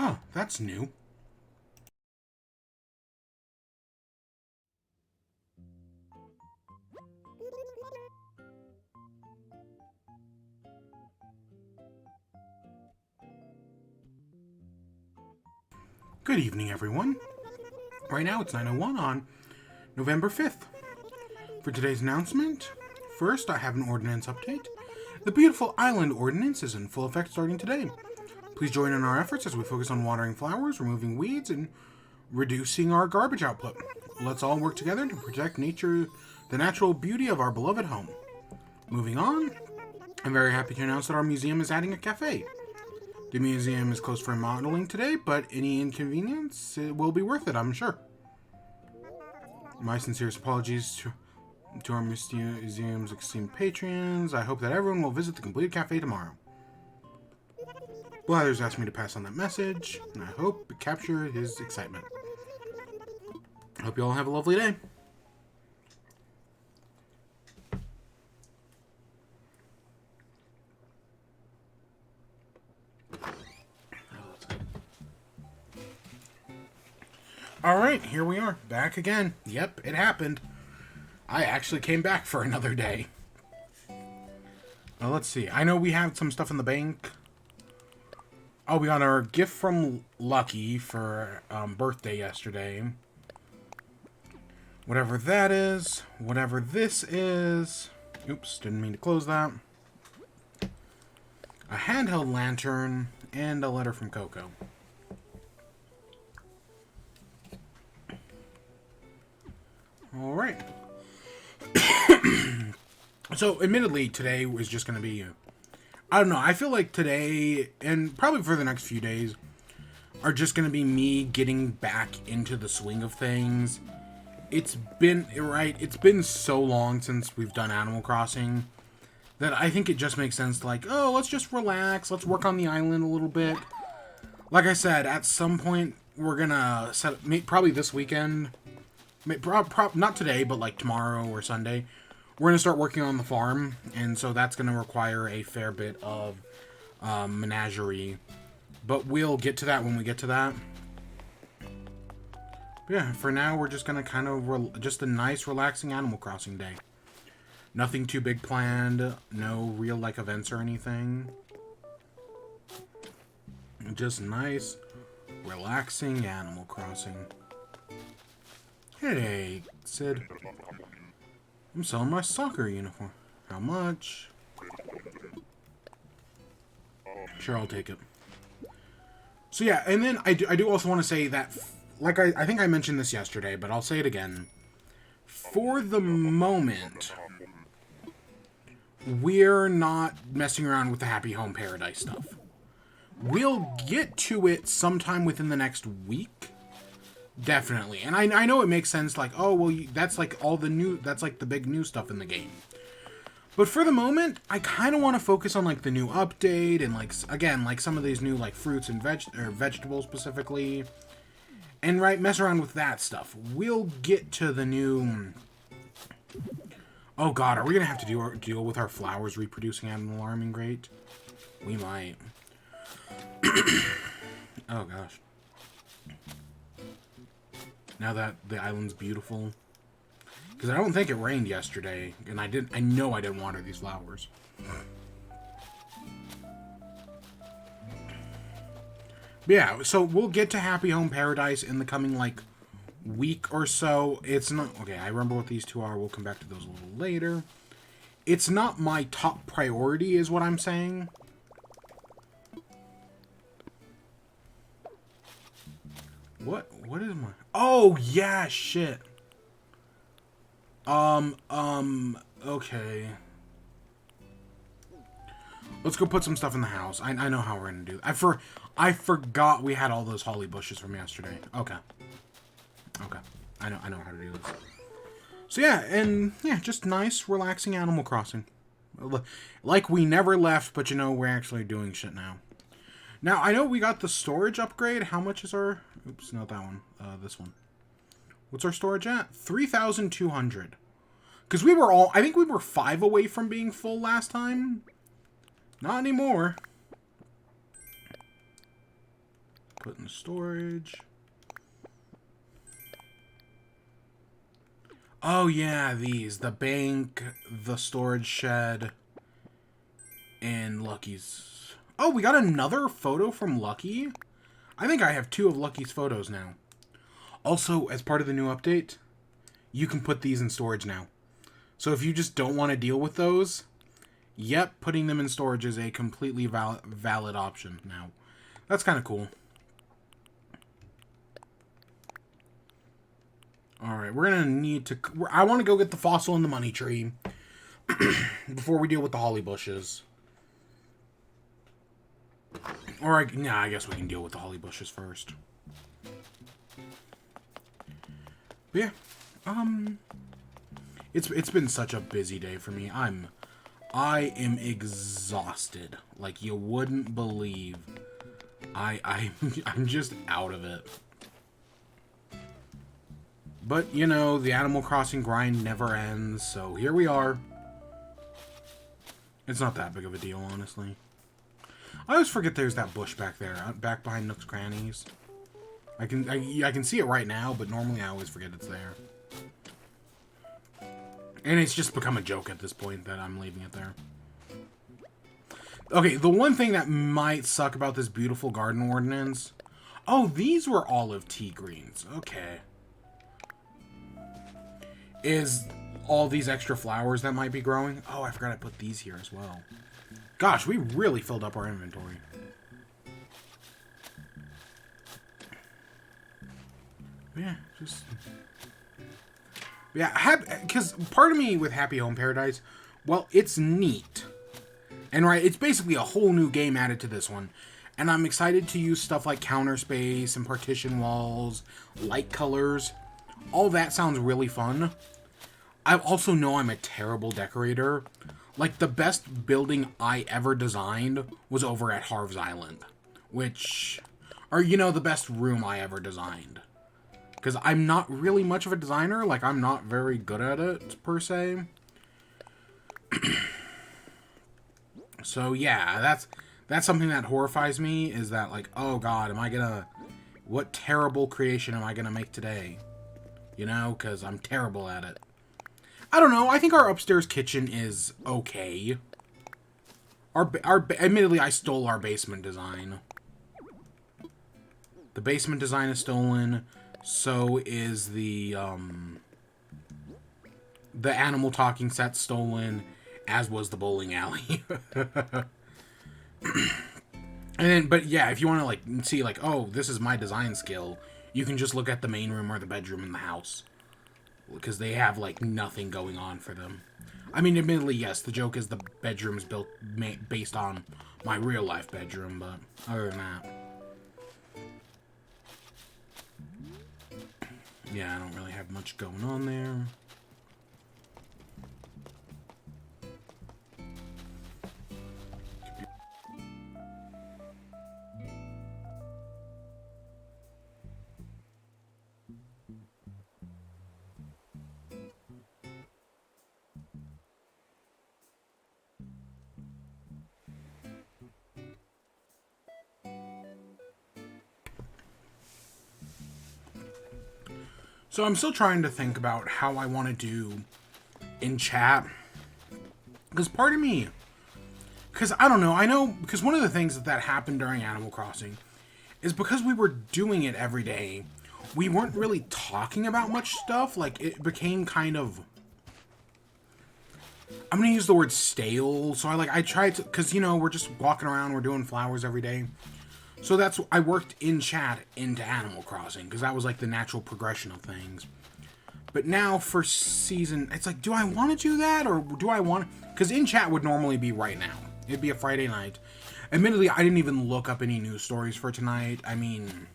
Oh, that's new. Good evening, everyone. Right now it's 9:01 on November 5th. For today's announcement, first I have an ordinance update. The beautiful island ordinance is in full effect starting today. Please join in our efforts as we focus on watering flowers, removing weeds, and reducing our garbage output. Let's all work together to protect nature, the natural beauty of our beloved home. Moving on, I'm very happy to announce that our museum is adding a cafe. The museum is closed for remodeling today, but any inconvenience, it will be worth it, I'm sure. My sincerest apologies to our museum's esteemed patrons. I hope that everyone will visit the completed cafe tomorrow. Blathers asked me to pass on that message, and I hope it captured his excitement. I hope you all have a lovely day. Alright, here we are, back again. Yep, it happened. I actually came back for another day. Now, let's see. I know we have some stuff in the bank. Oh, we got our gift from Lucky for birthday yesterday. Whatever that is. Whatever this is. Oops, didn't mean to close that. A handheld lantern and a letter from Coco. Alright. So, admittedly, today was just going to be... I don't know, I feel like today, and probably for the next few days, are just going to be me getting back into the swing of things. It's been so long since we've done Animal Crossing that I think it just makes sense to like, oh, let's just relax, let's work on the island a little bit. Like I said, at some point, we're going to set probably this weekend... not today, but like tomorrow or Sunday, we're going to start working on the farm, and so that's going to require a fair bit of menagerie. But we'll get to that when we get to that. But yeah, for now, we're just going to kind of, just a nice, relaxing Animal Crossing day. Nothing too big planned, no real, like, events or anything. Just nice, relaxing Animal Crossing. Hey, Sid. I'm selling my soccer uniform. How much? Sure, I'll take it. So yeah, and then I do also want to say that, like I think I mentioned this yesterday, but I'll say it again. For the moment, we're not messing around with the Happy Home Paradise stuff. We'll get to it sometime within the next week. Definitely. And I know it makes sense, like, oh, well, that's like all the new, that's like the big new stuff in the game. But for the moment, I kind of want to focus on, like, the new update and, like, again, like, some of these new, like, fruits and vegetables specifically. And, right, mess around with that stuff. We'll get to the new... Oh, God, are we going to have to deal with our flowers reproducing at an alarming rate? We might. Oh, gosh. Now that the island's beautiful. Because I don't think it rained yesterday. And I know I didn't water these flowers. But yeah, so we'll get to Happy Home Paradise in the coming, like, week or so. It's not... Okay, I remember what these two are. We'll come back to those a little later. It's not my top priority, is what I'm saying. What is my... Oh, yeah, shit. Okay. Let's go put some stuff in the house. I know how we're gonna do that. I forgot we had all those holly bushes from yesterday. Okay. Okay. I know how to do this. So yeah, and yeah, just nice, relaxing Animal Crossing. Like we never left, but you know, we're actually doing shit now. Now, I know we got the storage upgrade. How much is our... Oops, not that one. This one. What's our storage at? 3,200. Because we were all... I think we were 5 away from being full last time. Not anymore. Put in storage. Oh, yeah, these. The bank, the storage shed, and Lucky's. Oh, we got another photo from Lucky? I think I have 2 of Lucky's photos now. Also, as part of the new update, you can put these in storage now. So if you just don't want to deal with those, yep, putting them in storage is a completely valid option now. That's kind of cool. Alright, we're going to need to... I want to go get the fossil and the money tree before we deal with the holly bushes. Or, I guess we can deal with the holly bushes first. But yeah, it's been such a busy day for me. I am exhausted. Like, you wouldn't believe. I'm just out of it. But, you know, the Animal Crossing grind never ends, so here we are. It's not that big of a deal, honestly. I always forget there's that bush back there, back behind Nook's Crannies. I can see it right now, but normally I always forget it's there. And it's just become a joke at this point that I'm leaving it there. Okay, the one thing that might suck about this beautiful garden ordinance... Oh, these were olive tea greens. Okay. Is all these extra flowers that might be growing. Oh, I forgot I put these here as well. Gosh, we really filled up our inventory. Yeah, just... Yeah, because part of me with Happy Home Paradise, well, it's neat. And right, it's basically a whole new game added to this one. And I'm excited to use stuff like counter space and partition walls, light colors. All that sounds really fun. I also know I'm a terrible decorator. Like, the best building I ever designed was over at Harv's Island. Or, you know, the best room I ever designed. Because I'm not really much of a designer. Like, I'm not very good at it, per se. So, yeah, that's something that horrifies me. Is that, like, oh, God, what terrible creation am I gonna make today? You know, because I'm terrible at it. I don't know. I think our upstairs kitchen is okay. Admittedly, I stole our basement design. The basement design is stolen. So is the animal talking set stolen, as was the bowling alley. But yeah, if you want to like see like, oh, this is my design skill, you can just look at the main room or the bedroom in the house. Because they have, like, nothing going on for them. I mean, admittedly, yes, the joke is the bedroom is based on my real-life bedroom, but other than that... Yeah, I don't really have much going on there. So I'm still trying to think about how I want to do in chat. Because part of me... Because, I don't know, because one of the things that happened during Animal Crossing is because we were doing it every day, we weren't really talking about much stuff. Like, it became kind of... I'm going to use the word stale. So I tried to... Because, you know, we're just walking around, we're doing flowers every day. So I worked in chat into Animal Crossing, because that was like the natural progression of things. But now for season, it's like, do I want to do that, or do I want... Because in chat would normally be right now. It'd be a Friday night. Admittedly, I didn't even look up any news stories for tonight. I mean,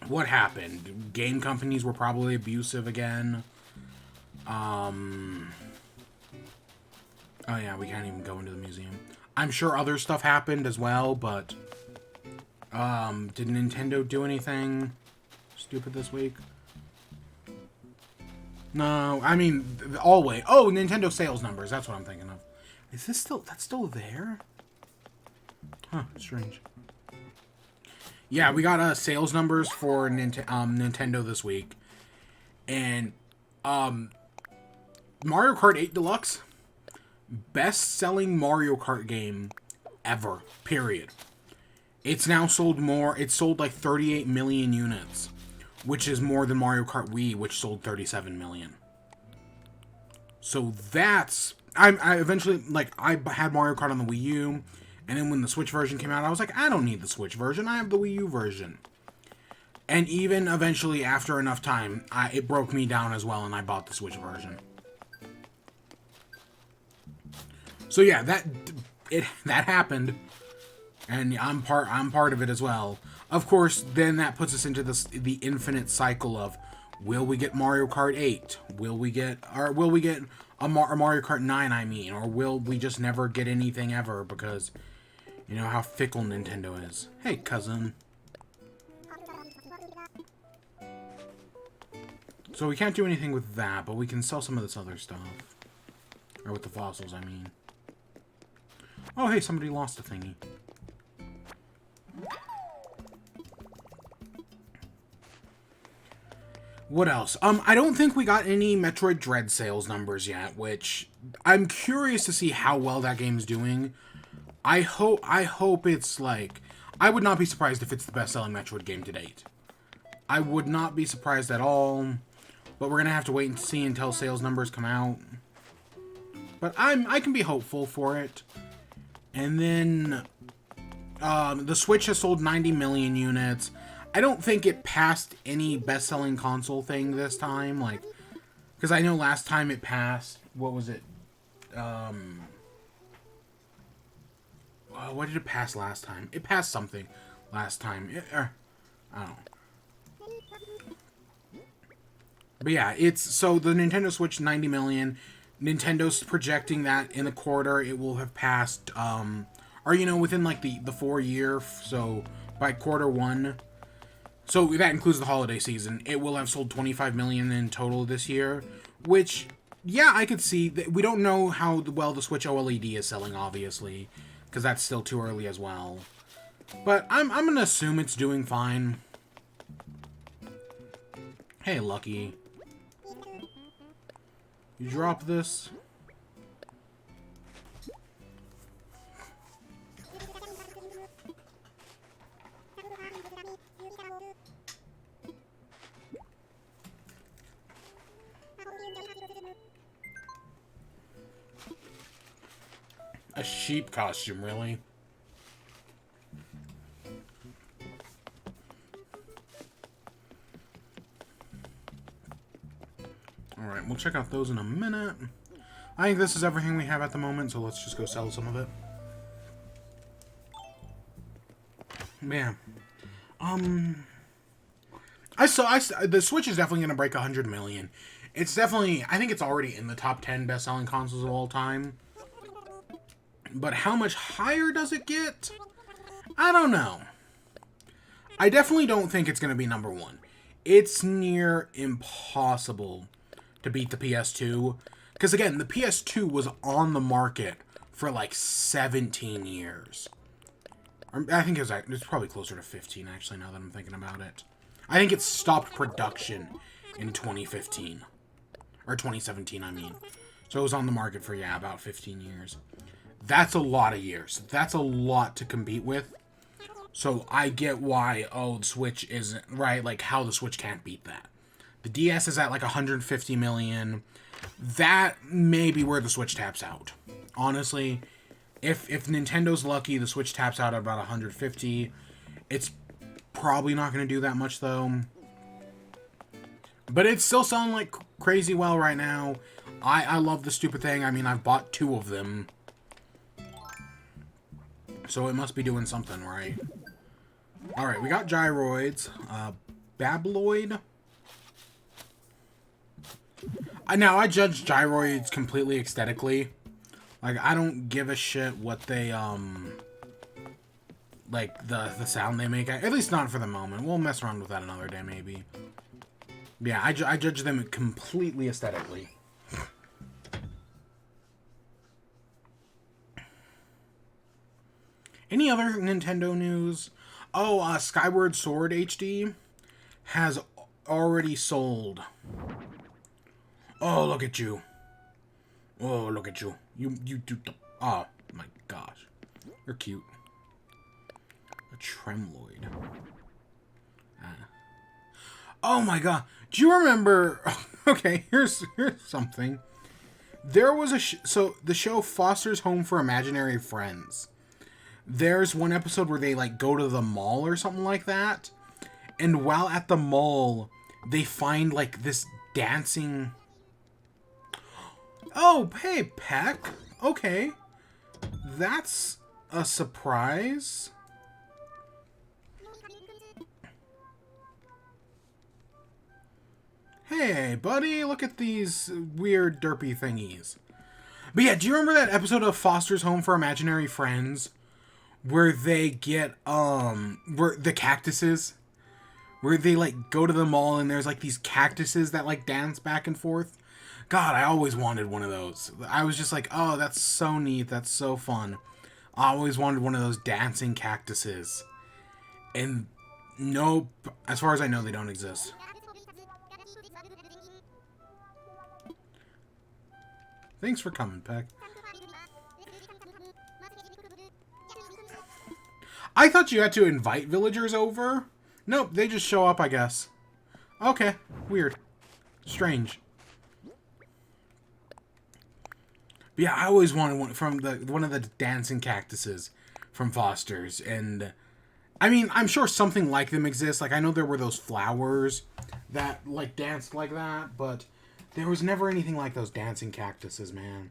what happened? Game companies were probably abusive again. Oh yeah, we can't even go into the museum. I'm sure other stuff happened as well, but... did Nintendo do anything stupid this week? No, I mean, always. Oh, Nintendo sales numbers, that's what I'm thinking of. Is this that's still there? Huh, strange. Yeah, we got sales numbers for Nintendo this week. And Mario Kart 8 Deluxe, best-selling Mario Kart game ever, period. It's now sold more. It's sold like 38 million units, which is more than Mario Kart Wii, which sold 37 million. So that's... I eventually, like, I had Mario Kart on the Wii U, and then when the Switch version came out, I was like, I don't need the Switch version, I have the Wii U version. And even eventually, after enough time, it broke me down as well, and I bought the Switch version. So yeah, that happened, and I'm part of it as well. Of course, then that puts us into the infinite cycle of, will we get Mario Kart 8? Will we get a Mario Kart 9, I mean, or will we just never get anything ever because you know how fickle Nintendo is. Hey, cousin. So we can't do anything with that, but we can sell some of this other stuff. Or with the fossils, I mean. Oh, hey, somebody lost a thingy. What else? I don't think we got any Metroid Dread sales numbers yet, which I'm curious to see how well that game's doing. I hope it's like... I would not be surprised if it's the best-selling Metroid game to date. I would not be surprised at all, but we're gonna have to wait and see until sales numbers come out. But I can be hopeful for it. And then the Switch has sold 90 million units. I don't think it passed any best-selling console thing this time, like, because I know last time it passed, what was it? What did it pass last time? It passed something last time. I don't know. But yeah, so the Nintendo Switch, 90 million. Nintendo's projecting that in the quarter it will have passed, or, you know, within, like, the 4 year, so by quarter 1. So that includes the holiday season. It will have sold 25 million in total this year, which, yeah, I could see. We don't know how well the Switch OLED is selling, obviously, because that's still too early as well. But I'm going to assume it's doing fine. Hey, Lucky. You drop this? A sheep costume, really? Alright, we'll check out those in a minute. I think this is everything we have at the moment, so let's just go sell some of it. Man. The Switch is definitely going to break 100 million. It's definitely... I think it's already in the top 10 best-selling consoles of all time. But how much higher does it get? I don't know. I definitely don't think it's going to be number 1. It's near impossible to beat the PS2. Because, again, the PS2 was on the market for, like, 17 years. I think it's probably closer to 15, actually, now that I'm thinking about it. I think it stopped production in 2015. Or 2017, I mean. So it was on the market for, yeah, about 15 years. That's a lot of years. That's a lot to compete with. So I get why, the Switch isn't, right, like, how the Switch can't beat that. The DS is at, like, 150 million. That may be where the Switch taps out. Honestly, if Nintendo's lucky, the Switch taps out at about 150. It's probably not going to do that much, though. But it's still selling, like, crazy well right now. I love the stupid thing. I mean, I've bought 2 of them. So it must be doing something, right? Alright, we got gyroids. Babloid. Now, I judge gyroids completely aesthetically. Like, I don't give a shit what they, like, the sound they make. At least not for the moment. We'll mess around with that another day, maybe. Yeah, I judge them completely aesthetically. Any other Nintendo news? Oh, Skyward Sword HD has already sold. Oh, look at you. Oh, look at you. You do. Oh, my gosh. You're cute. A Tremloid. Oh my god. Do you remember... Okay, here's something. There was a... So, the show Foster's Home for Imaginary Friends. There's one episode where they, like, go to the mall or something like that. And while at the mall, they find, like, this dancing... Oh, hey, Peck. Okay. That's a surprise. Hey, buddy, look at these weird derpy thingies. But yeah, do you remember that episode of Foster's Home for Imaginary Friends where they get, where the cactuses? Where they, like, go to the mall and there's, like, these cactuses that, like, dance back and forth? God, I always wanted one of those. I was just like, oh, that's so neat. That's so fun. I always wanted one of those dancing cactuses. And nope, as far as I know, they don't exist. Thanks for coming, Peck. I thought you had to invite villagers over. Nope, they just show up, I guess. Okay, weird. Strange. But yeah, I always wanted one from one of the dancing cactuses from Foster's. And, I mean, I'm sure something like them exists. Like, I know there were those flowers that, like, danced like that, but... There was never anything like those dancing cactuses, man.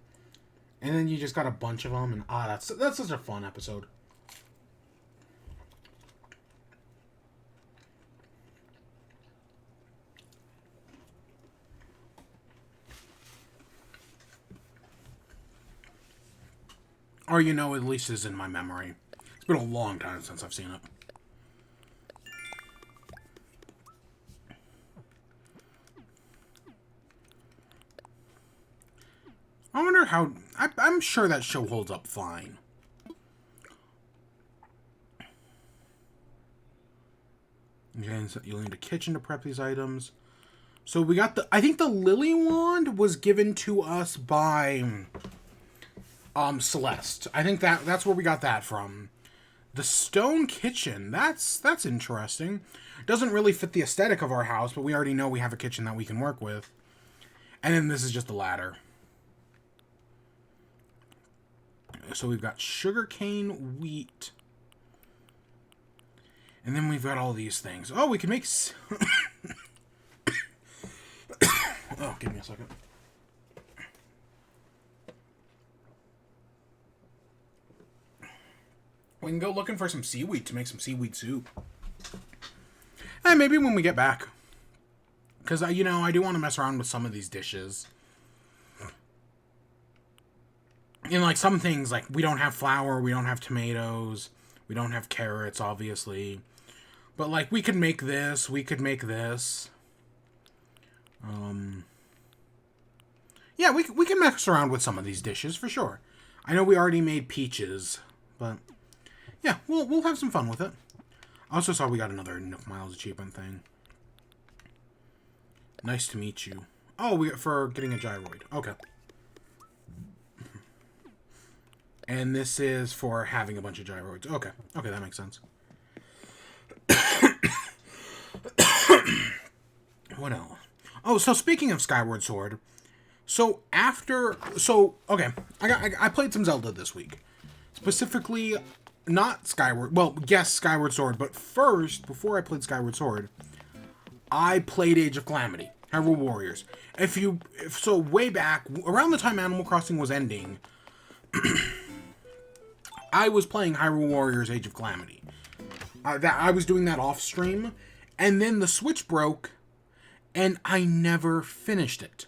And then you just got a bunch of them, and that's such a fun episode. Or, you know, at least is in my memory. It's been a long time since I've seen it. I wonder how... I'm sure that show holds up fine. Okay, so you'll need a kitchen to prep these items. So we got the... I think the Lily Wand was given to us by... Celeste. I think that's where we got that from. The stone kitchen. That's interesting. Doesn't really fit the aesthetic of our house, but we already know we have a kitchen that we can work with. And then this is just the ladder. So we've got sugarcane, wheat. And then we've got all these things. Oh, we can make... Oh, give me a second. We can go looking for some seaweed to make some seaweed soup. And maybe when we get back. Because, you know, I do want to mess around with some of these dishes. And, like, some things, like, we don't have flour, we don't have tomatoes, we don't have carrots, obviously. But, like, we could make this, we could make this. Yeah, we can mess around with some of these dishes, for sure. I know we already made peaches, but... Yeah, we'll have some fun with it. I also saw we got another Nook Miles achievement thing. Nice to meet you. Oh, for getting a gyroid. Okay. And this is for having a bunch of gyroids. Okay. Okay, that makes sense. What else? Oh, so speaking of Skyward Sword, okay, I played some Zelda this week. Specifically, not Skyward, well, yes, Skyward Sword, but first, before I played Skyward Sword, I played Age of Calamity, Hyrule Warriors. So way back, around the time Animal Crossing was ending, I was playing Hyrule Warriors Age of Calamity. I was doing that off stream, and then the Switch broke, and I never finished it.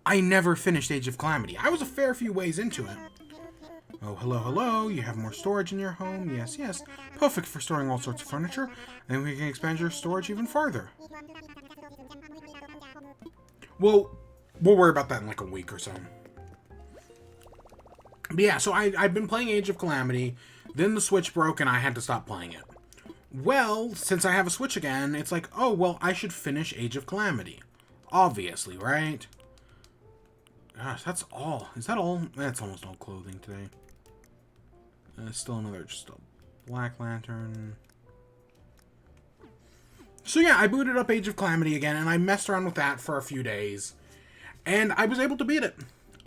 I never finished Age of Calamity. I was a fair few ways into it. Oh, hello, hello. You have more storage in your home? Yes, yes. Perfect for storing all sorts of furniture. Then we can expand your storage even farther. Well, we'll worry about that in like a week or so. But yeah, so I've been playing Age of Calamity, then the Switch broke and I had to stop playing it. Well, since I have a Switch again, it's like, oh, well, I should finish Age of Calamity. Obviously, right? Gosh, that's all. Is that all? That's almost all clothing today. Still another, just a Black Lantern. So yeah, I booted up Age of Calamity again, and I messed around with that for a few days. And I was able to beat it.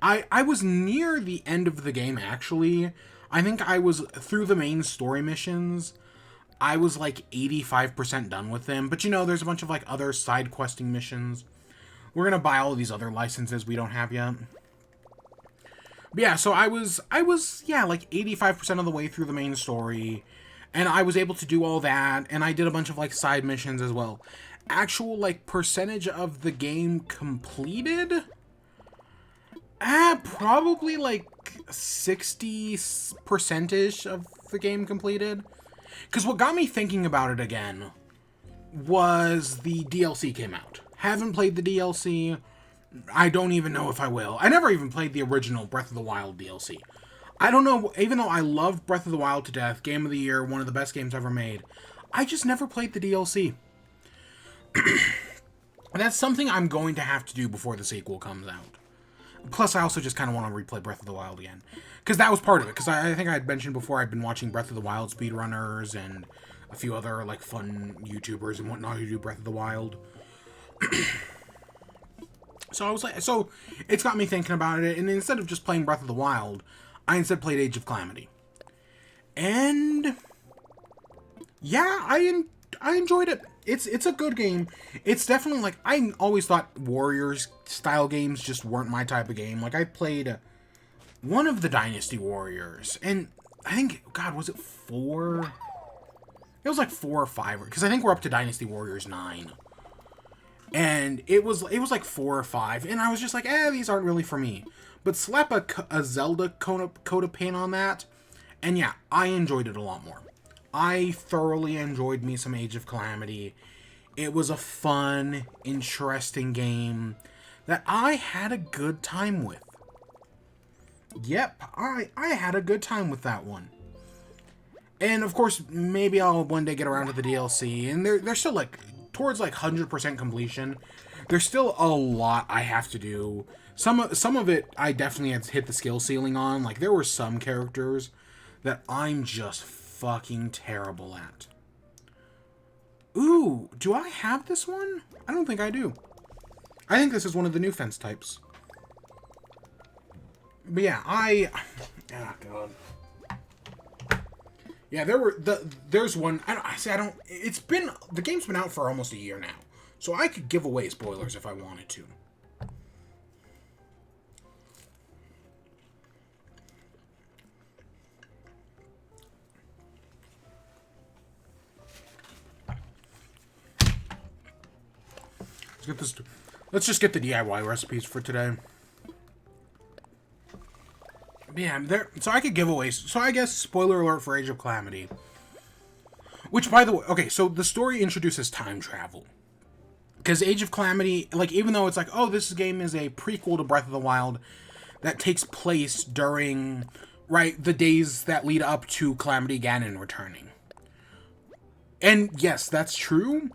I was near the end of the game, actually. I think I was through the main story missions. I was like 85% done with them. But you know, there's a bunch of like other side questing missions. We're gonna buy all of these other licenses we don't have yet. But yeah, so I was yeah, like 85% of the way through the main story. And I was able to do all that. And I did a bunch of like side missions as well. Actual like percentage of the game completed? Probably like 60%-ish of the game completed. Because what got me thinking about it again was the DLC came out. Haven't played the DLC. I don't even know if I will. I never even played the original Breath of the Wild DLC. I don't know, even though I loved Breath of the Wild to death, Game of the Year, one of the best games ever made, I just never played the DLC. That's something I'm going to have to do before the sequel comes out. Plus, I also just kind of want to replay Breath of the Wild again. Because that was part of it. Because I think I had mentioned before I'd been watching Breath of the Wild speedrunners and a few other, like, fun YouTubers and whatnot who do Breath of the Wild. So I was like, so it's got me thinking about it. And instead of just playing Breath of the Wild, I instead played Age of Calamity. And yeah, I enjoyed it. It's a good game. It's definitely, like, I always thought Warriors-style games just weren't my type of game. Like, I played one of the Dynasty Warriors, and I think, God, was it 4? It was like 4 or 5, because I think we're up to Dynasty Warriors 9. And it was like 4 or 5, and I was just like, these aren't really for me. But slap a Zelda coat of paint on that, and yeah, I enjoyed it a lot more. I thoroughly enjoyed me some Age of Calamity. It was a fun, interesting game that I had a good time with. Yep, I had a good time with that one. And of course, maybe I'll one day get around to the DLC, and they're still like towards like 100% completion. There's still a lot I have to do. Some of it I definitely had to hit the skill ceiling on. Like, there were some characters that I'm just fucking terrible at. Ooh, do I have this one? I don't think I do. I think this is one of the new fence types. But yeah, oh god. Yeah, there's one. The game's been out for almost a year now, so I could give away spoilers if I wanted to. Let's just get the DIY recipes for today. Yeah, so I could give away. So I guess spoiler alert for Age of Calamity. Which, by the way, okay, so the story introduces time travel. Because Age of Calamity, like, even though it's like, oh, this game is a prequel to Breath of the Wild that takes place during, right, the days that lead up to Calamity Ganon returning. And yes, that's true.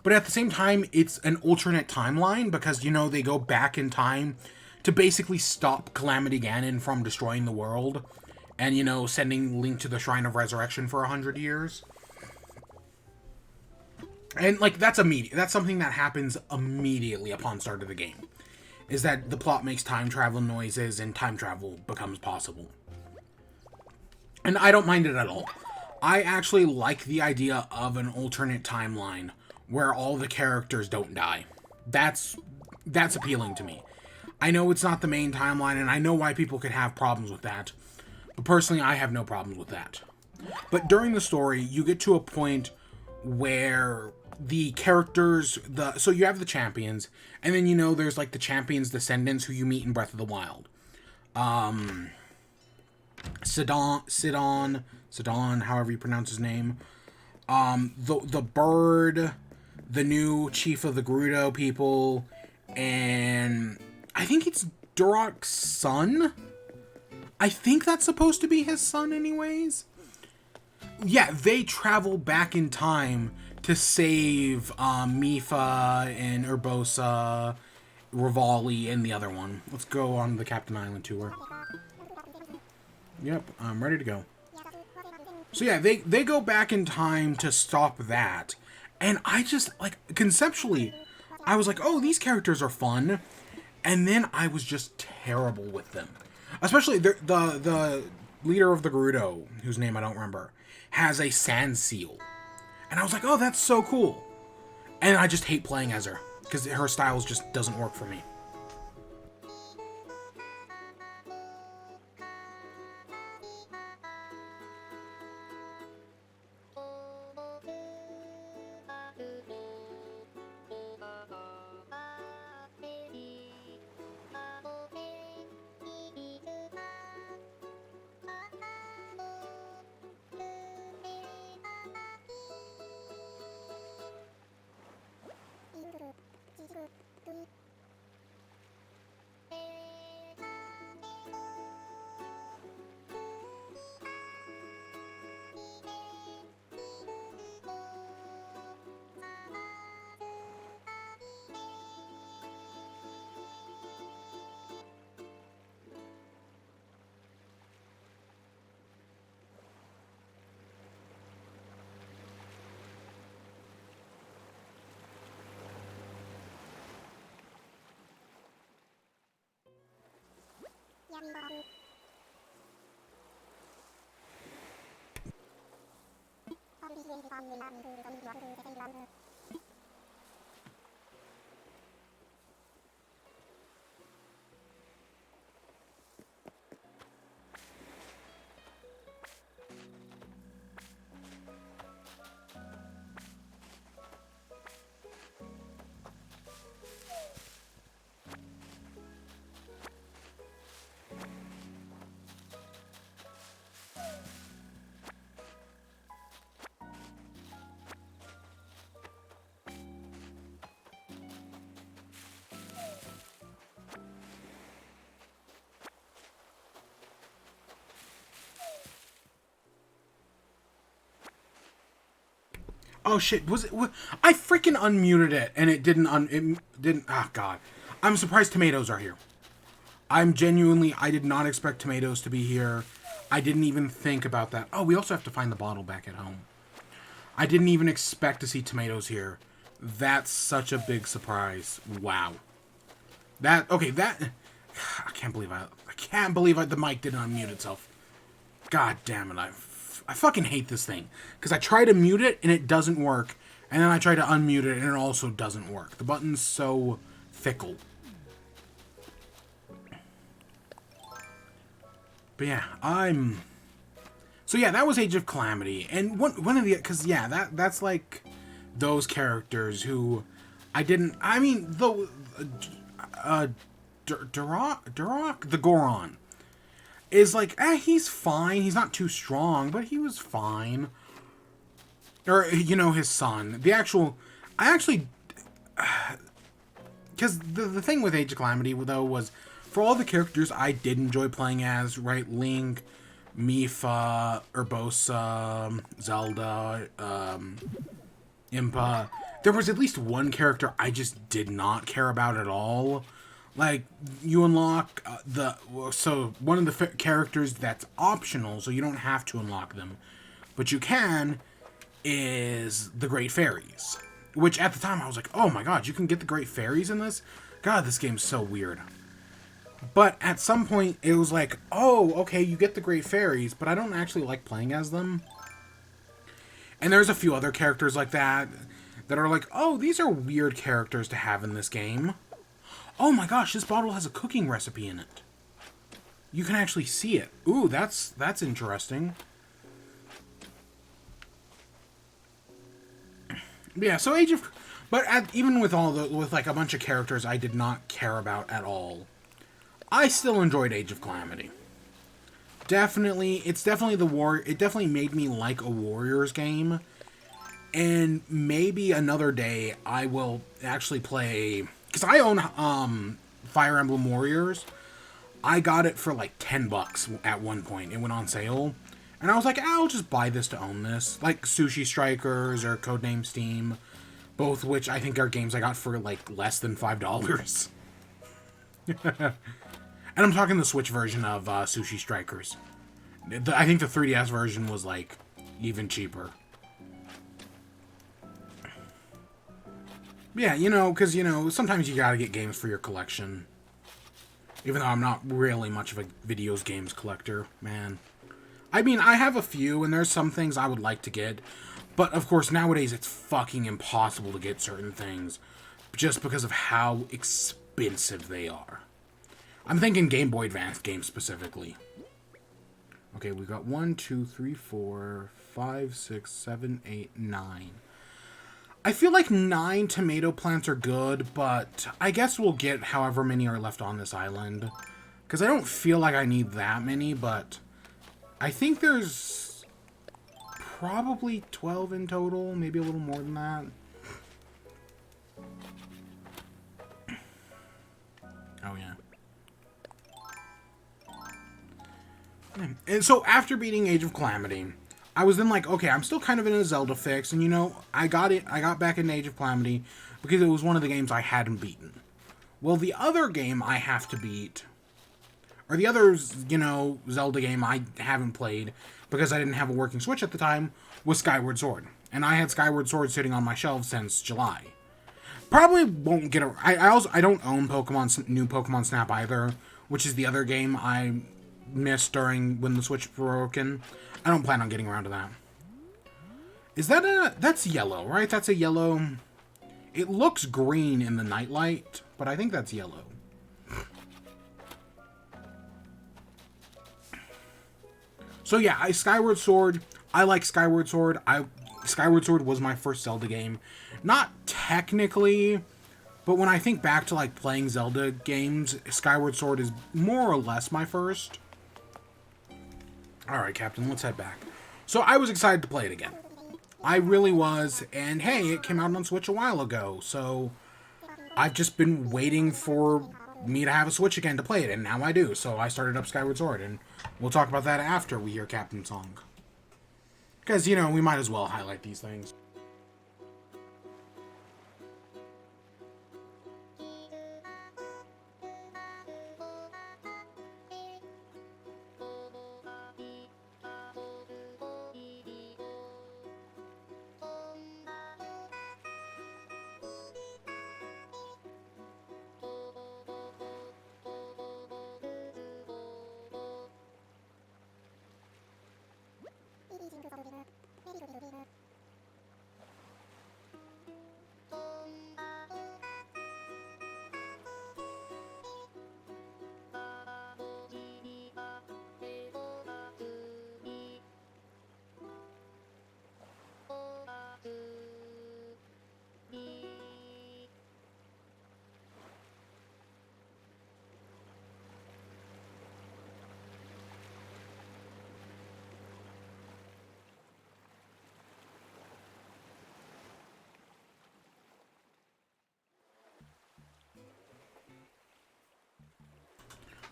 But at the same time, it's an alternate timeline because, you know, they go back in time to basically stop Calamity Ganon from destroying the world and, you know, sending Link to the Shrine of Resurrection for 100 years. And, like, that's immediate. That's something that happens immediately upon start of the game. Is that the plot makes time travel noises and time travel becomes possible. And I don't mind it at all. I actually like the idea of an alternate timeline where all the characters don't die. That's appealing to me. I know it's not the main timeline, and I know why people could have problems with that. But personally, I have no problems with that. But during the story, you get to a point where the characters, so you have the champions, and then, you know, there's like the champions' descendants who you meet in Breath of the Wild. Sidon, however you pronounce his name. The bird, the new chief of the Gerudo people, and I think it's Durok's son. I think that's supposed to be his son anyways. Yeah, they travel back in time to save Mifa and Urbosa, Rivali, and the other one. Let's go on the Captain Island tour. Yep, I'm ready to go. So yeah, they go back in time to stop that. And I just, like, conceptually, I was like, oh, these characters are fun. And then I was just terrible with them. Especially the leader of the Gerudo, whose name I don't remember, has a sand seal. And I was like, oh, that's so cool. And I just hate playing as her, because her style just doesn't work for me. Oh shit! I freaking unmuted it and it didn't it didn't. Ah, God! I'm surprised tomatoes are here. I did not expect tomatoes to be here. I didn't even think about that. Oh, we also have to find the bottle back at home. I didn't even expect to see tomatoes here. That's such a big surprise. Wow. Okay, I can't believe the mic didn't unmute itself. God damn it! I fucking hate this thing because I try to mute it and it doesn't work, and then I try to unmute it and it also doesn't work. The button's so fickle. But yeah, so yeah, that was Age of Calamity, and one of the, because yeah, that's like those characters who I didn't. I mean, though, Duroc, the Goron, is like, he's fine. He's not too strong, but he was fine. Or, you know, his son. Because the thing with Age of Calamity, though, was for all the characters I did enjoy playing as, right? Link, Mifa, Urbosa, Zelda, Impa. There was at least one character I just did not care about at all. Like, you unlock one of the characters that's optional, so you don't have to unlock them, but you can, is the Great Fairies. Which, at the time, I was like, oh my god, you can get the Great Fairies in this? God, this game's so weird. But at some point, it was like, oh, okay, you get the Great Fairies, but I don't actually like playing as them. And there's a few other characters like that are like, oh, these are weird characters to have in this game. Oh my gosh, this bottle has a cooking recipe in it. You can actually see it. Ooh, that's interesting. Yeah, so even with with like a bunch of characters I did not care about at all, I still enjoyed Age of Calamity. It definitely made me like a Warriors game. And maybe another day I will actually play, because I own Fire Emblem Warriors. I got it for like $10 at one point. It went on sale. And I was like, I'll just buy this to own this. Like Sushi Strikers or Codename Steam. Both which I think are games I got for, like, less than $5. And I'm talking the Switch version of Sushi Strikers. I think the 3DS version was, like, even cheaper. Yeah, you know, because, you know, sometimes you gotta get games for your collection. Even though I'm not really much of a videos games collector, man. I mean, I have a few, and there's some things I would like to get. But, of course, nowadays it's fucking impossible to get certain things. Just because of how expensive they are. I'm thinking Game Boy Advance games specifically. Okay, we got 1, 2, 3, 4, 5, 6, 7, 8, 9. I feel like 9 tomato plants are good, but I guess we'll get however many are left on this island. Because I don't feel like I need that many, but I think there's probably 12 in total, maybe a little more than that. Oh, yeah. And so after beating Age of Calamity, I was then like, okay, I'm still kind of in a Zelda fix, and you know, I got back into Age of Calamity because it was one of the games I hadn't beaten. Well, the other game I have to beat, or the other, you know, Zelda game I haven't played because I didn't have a working Switch at the time, was Skyward Sword. And I had Skyward Sword sitting on my shelf since July. Probably won't get a... I don't own new Pokemon Snap either, which is the other game I missed during when the Switch broken. I don't plan on getting around to that. Is that that's yellow, right? That's a yellow... It looks green in the nightlight, but I think that's yellow. So yeah, Skyward Sword. I like Skyward Sword. Skyward Sword was my first Zelda game. Not technically, but when I think back to like playing Zelda games, Skyward Sword is more or less my first. Alright, Captain, let's head back. So I was excited to play it again. I really was, and hey, it came out on Switch a while ago, so I've just been waiting for me to have a Switch again to play it, and now I do, so I started up Skyward Sword, and we'll talk about that after we hear Captain's song. Because, you know, we might as well highlight these things.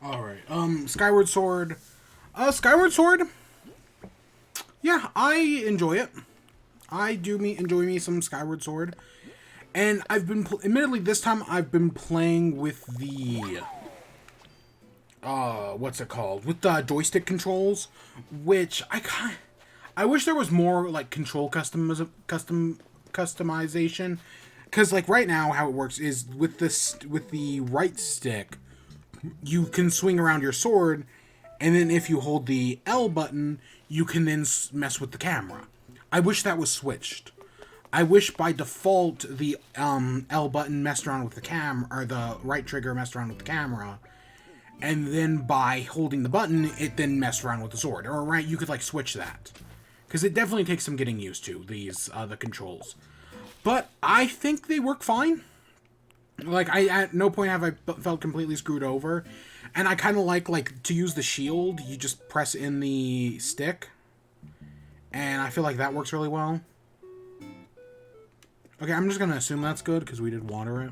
Alright, Skyward Sword. Skyward Sword? Yeah, I enjoy it. I do enjoy me some Skyward Sword. And I've been, admittedly, this time I've been playing with the, what's it called? With the joystick controls, which I wish there was more, like, control customization. Because, like, right now, how it works is with the right stick, you can swing around your sword, and then if you hold the L button, you can then mess with the camera. I wish that was switched. I wish by default the L button messed around with the or the right trigger messed around with the camera, and then by holding the button, it then messed around with the sword. Or right, you could like switch that, because it definitely takes some getting used to these the controls. But I think they work fine. Like, at no point have I felt completely screwed over. And I kind of like, to use the shield, you just press in the stick. And I feel like that works really well. Okay, I'm just going to assume that's good, because we did water it.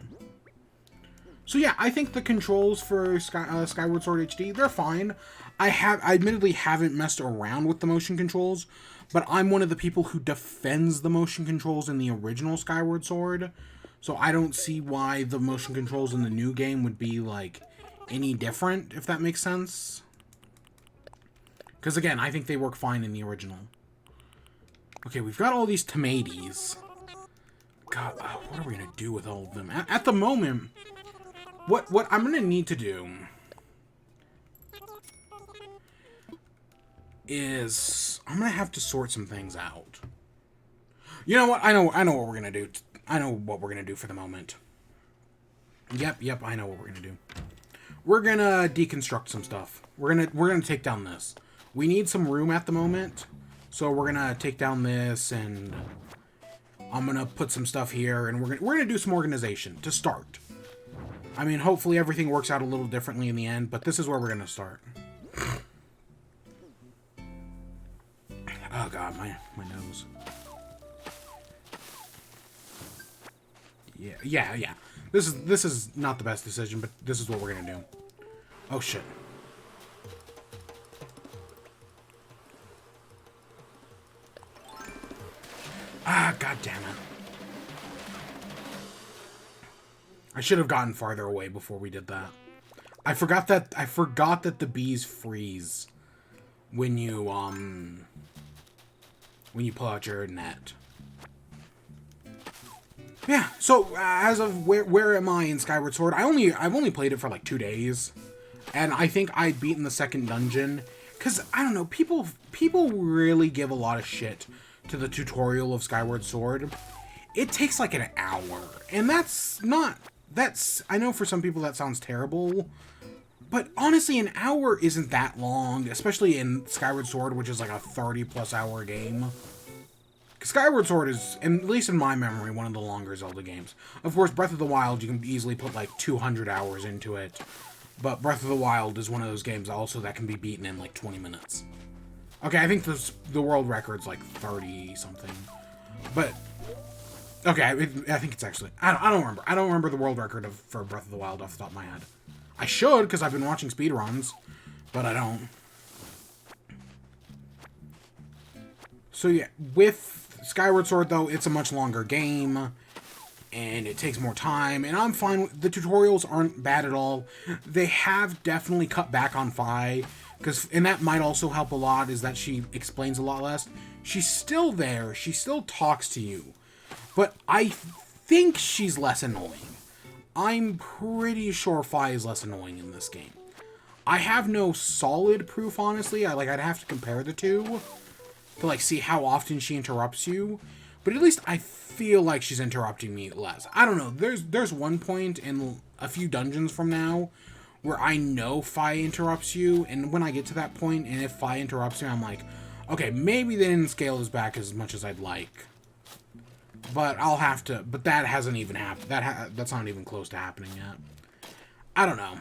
So yeah, I think the controls for Skyward Sword HD, they're fine. I admittedly haven't messed around with the motion controls, but I'm one of the people who defends the motion controls in the original Skyward Sword. So I don't see why the motion controls in the new game would be, like, any different, if that makes sense. Because, again, I think they work fine in the original. Okay, we've got all these tomatoes. God, what are we going to do with all of them? At the moment, what I'm going to need to do is I'm going to have to sort some things out. You know what? I know what we're going to do. I know what we're going to do for the moment. Yep, I know what we're going to do. We're going to deconstruct some stuff. We're going to take down this. We need some room at the moment. So we're going to take down this, and I'm going to put some stuff here, and we're going to do some organization to start. I mean, hopefully everything works out a little differently in the end, but this is where we're going to start. Oh god, my nose. Yeah. This is not the best decision, but this is what we're going to do. Oh shit. Ah, god damn it. I should have gotten farther away before we did that. I forgot that the bees freeze when you pull out your net. Yeah, so as of where am I in Skyward Sword? I've only played it for like 2 days, and I think I'd beaten the second dungeon. Cause I don't know, people really give a lot of shit to the tutorial of Skyward Sword. It takes like an hour, and I know for some people that sounds terrible, but honestly, an hour isn't that long, especially in Skyward Sword, which is like a 30+ hour game. Skyward Sword is, at least in my memory, one of the longer Zelda games. Of course, Breath of the Wild, you can easily put like 200 hours into it. But Breath of the Wild is one of those games also that can be beaten in like 20 minutes. Okay, I think the world record's like 30 something. But, okay, I think it's actually, I don't remember. I don't remember the world record for Breath of the Wild off the top of my head. I should, because I've been watching speedruns, but I don't. So yeah, with Skyward Sword, though, it's a much longer game, and it takes more time, and I'm fine with the tutorials aren't bad at all. They have definitely cut back on Fi, and that might also help a lot, is that she explains a lot less. She's still there, she still talks to you, but I think she's less annoying. I'm pretty sure Fi is less annoying in this game. I have no solid proof, honestly. I'd have to compare the two to like see how often she interrupts you, but at least I feel like she's interrupting me less. I don't know. There's one point in a few dungeons from now where I know Fi interrupts you, and when I get to that point, and if Fi interrupts me, I'm like, okay, maybe they didn't scale this back as much as I'd like. But I'll have to. But that hasn't even happened. That's not even close to happening yet. I don't know.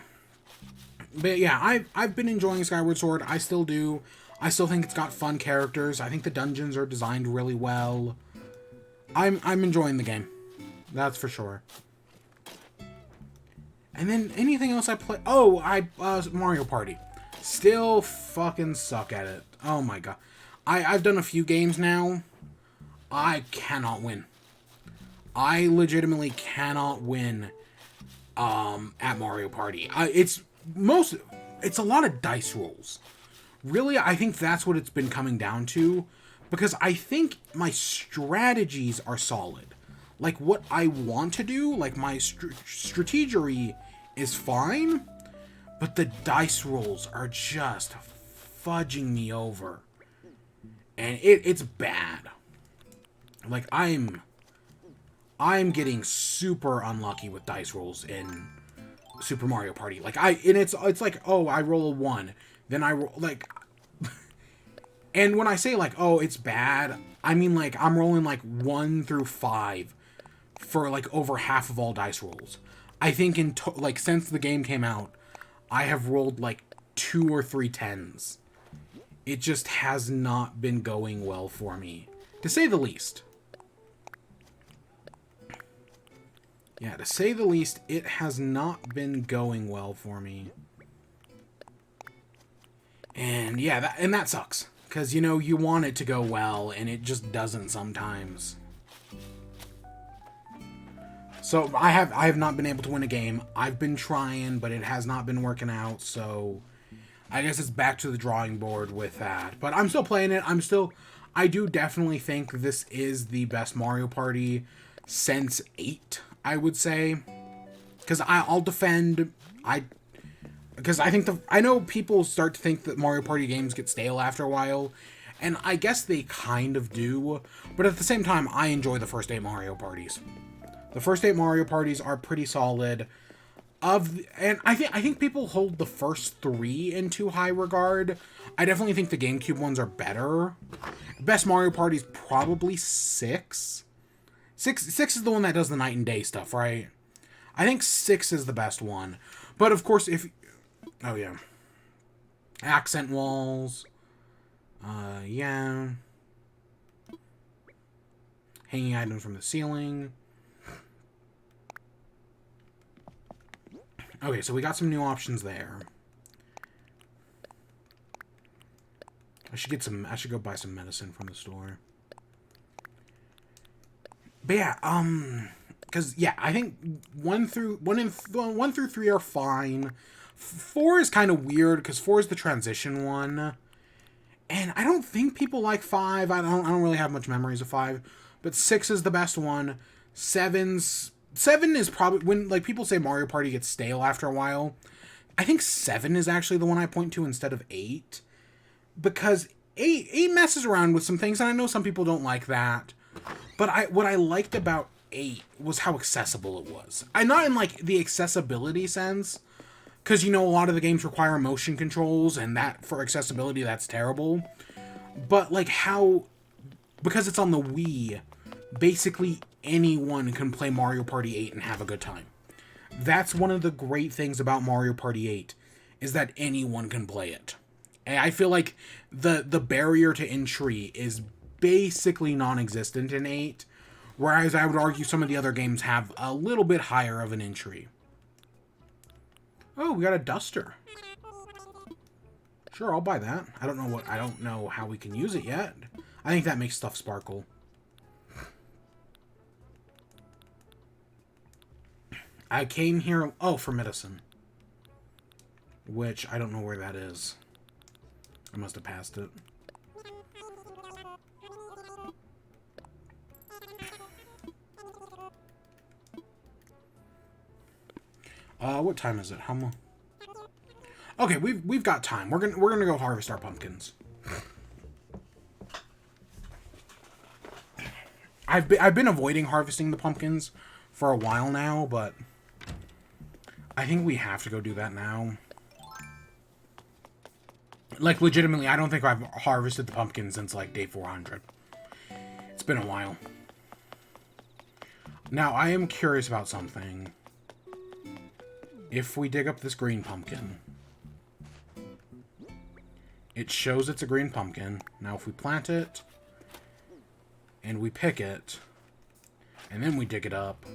But yeah, I've been enjoying Skyward Sword. I still do. I still think it's got fun characters. I think the dungeons are designed really well. I'm enjoying the game. That's for sure. And then anything else I play? Oh, Mario Party. Still fucking suck at it. Oh my god. I've done a few games now. I cannot win. I legitimately cannot win at Mario Party. It's a lot of dice rolls. Really, I think that's what it's been coming down to, because I think my strategies are solid. Like, what I want to do, like, my strategery is fine, but the dice rolls are just fudging me over. And it's bad. Like, I'm getting super unlucky with dice rolls in Super Mario Party. Like, it's like, oh, I roll a 1. Then I roll, like, and when I say, like, oh, it's bad, I mean, like, I'm rolling, like, 1 through 5 for, like, over half of all dice rolls. I think like, since the game came out, I have rolled, like, 2 or 3 10s. It just has not been going well for me, to say the least. Yeah, to say the least, it has not been going well for me. And yeah, that sucks. Because, you know, you want it to go well, and it just doesn't sometimes. So, I have not been able to win a game. I've been trying, but it has not been working out, so I guess it's back to the drawing board with that. But I'm still playing it. I do definitely think this is the best Mario Party since 8, I would say. Because I'll defend... Because I know people start to think that Mario Party games get stale after a while, and I guess they kind of do, but at the same time, I enjoy the first 8 Mario Parties. The first 8 Mario Parties are pretty solid, and I think people hold the first 3 in too high regard. I definitely think the GameCube ones are better. Best Mario Party is probably 6. 6 is the one that does the night and day stuff, right? I think 6 is the best one. But of course, oh yeah. Accent walls. Yeah. Hanging items from the ceiling. Okay, so we got some new options there. I should go buy some medicine from the store. But yeah, because yeah, I think 1 through 3 are fine. 4 is kind of weird because 4 is the transition one, and I don't think people like 5. I don't really have much memories of 5, but 6 is the best one. 7 is probably when like people say Mario Party gets stale after a while. I think 7 is actually the one I point to instead of 8, because 8 messes around with some things, and I know some people don't like that. But what I liked about 8 was how accessible it was. Not in like the accessibility sense, because you know a lot of the games require motion controls, and that for accessibility that's terrible. But like how, because it's on the Wii, basically anyone can play Mario Party 8 and have a good time. That's one of the great things about Mario Party 8, is that anyone can play it. And I feel like the barrier to entry is basically non-existent in 8, whereas I would argue some of the other games have a little bit higher of an entry. Oh, we got a duster. Sure, I'll buy that. I don't know how we can use it yet. I think that makes stuff sparkle. I came here, for medicine. Which, I don't know where that is. I must have passed it. What time is it? Okay, we've got time. We're gonna go harvest our pumpkins. I've been avoiding harvesting the pumpkins for a while now, but I think we have to go do that now. Like, legitimately, I don't think I've harvested the pumpkins since, like, day 400. It's been a while. Now, I am curious about something. If we dig up this green pumpkin, it shows it's a green pumpkin. Now, if we plant it, and we pick it, and then we dig it up...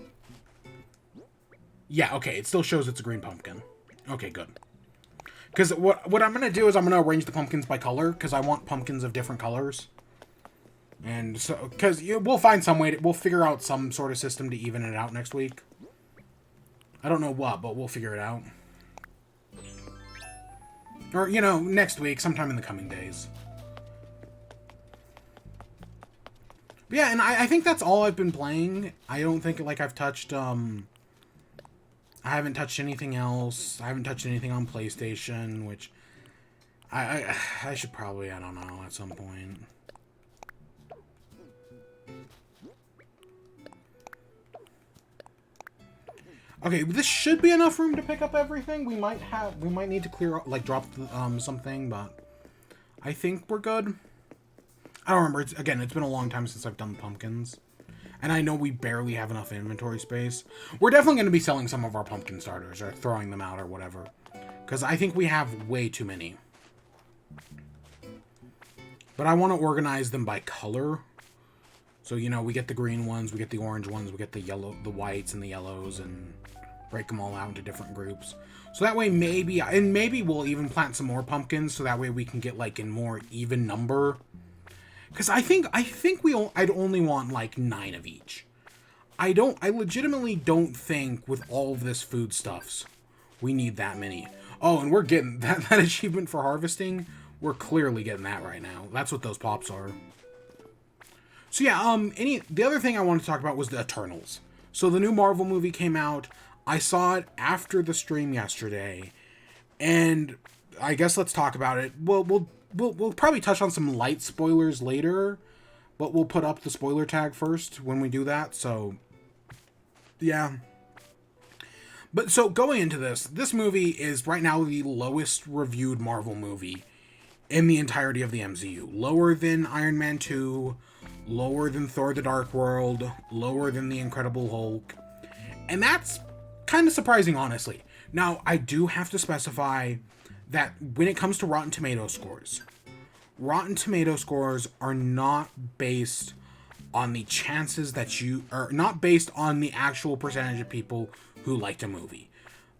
Yeah, okay, it still shows it's a green pumpkin. Okay, good. Because what I'm going to do is I'm going to arrange the pumpkins by color, because I want pumpkins of different colors. And so, because we'll find some way, we'll figure out some sort of system to even it out next week. I don't know what, but we'll figure it out. Or, you know, next week, sometime in the coming days. But yeah, and I think that's all I've been playing. I don't think, like, I've touched, I haven't touched anything else. I haven't touched anything on PlayStation, which I should probably, I don't know, at some point. Okay, this should be enough room to pick up everything. We might need to clear, like, drop something, but I think we're good. I don't remember. It's been a long time since I've done pumpkins. And I know we barely have enough inventory space. We're definitely going to be selling some of our pumpkin starters, or throwing them out, or whatever. Because I think we have way too many. But I want to organize them by color. So, you know, we get the green ones, we get the orange ones, we get the yellow, the whites and the yellows, and break them all out into different groups. So that way maybe we'll even plant some more pumpkins, so that way we can get like in more even number. Because I think I'd only want like 9 of each. I legitimately don't think with all of this foodstuffs we need that many. Oh, and we're getting that achievement for harvesting. We're clearly getting that right now. That's what those pops are. So yeah, the other thing I wanted to talk about was the Eternals. So the new Marvel movie came out. I saw it after the stream yesterday, and I guess let's talk about it. We'll probably touch on some light spoilers later, but we'll put up the spoiler tag first when we do that. So yeah. But so going into this movie is right now the lowest reviewed Marvel movie in the entirety of the MCU. Lower than Iron Man 2, lower than Thor the Dark World, lower than The Incredible Hulk. And that's kind of surprising, honestly. Now, I do have to specify that when it comes to Rotten Tomato scores are not based on the chances that you are not based on the actual percentage of people who liked a movie.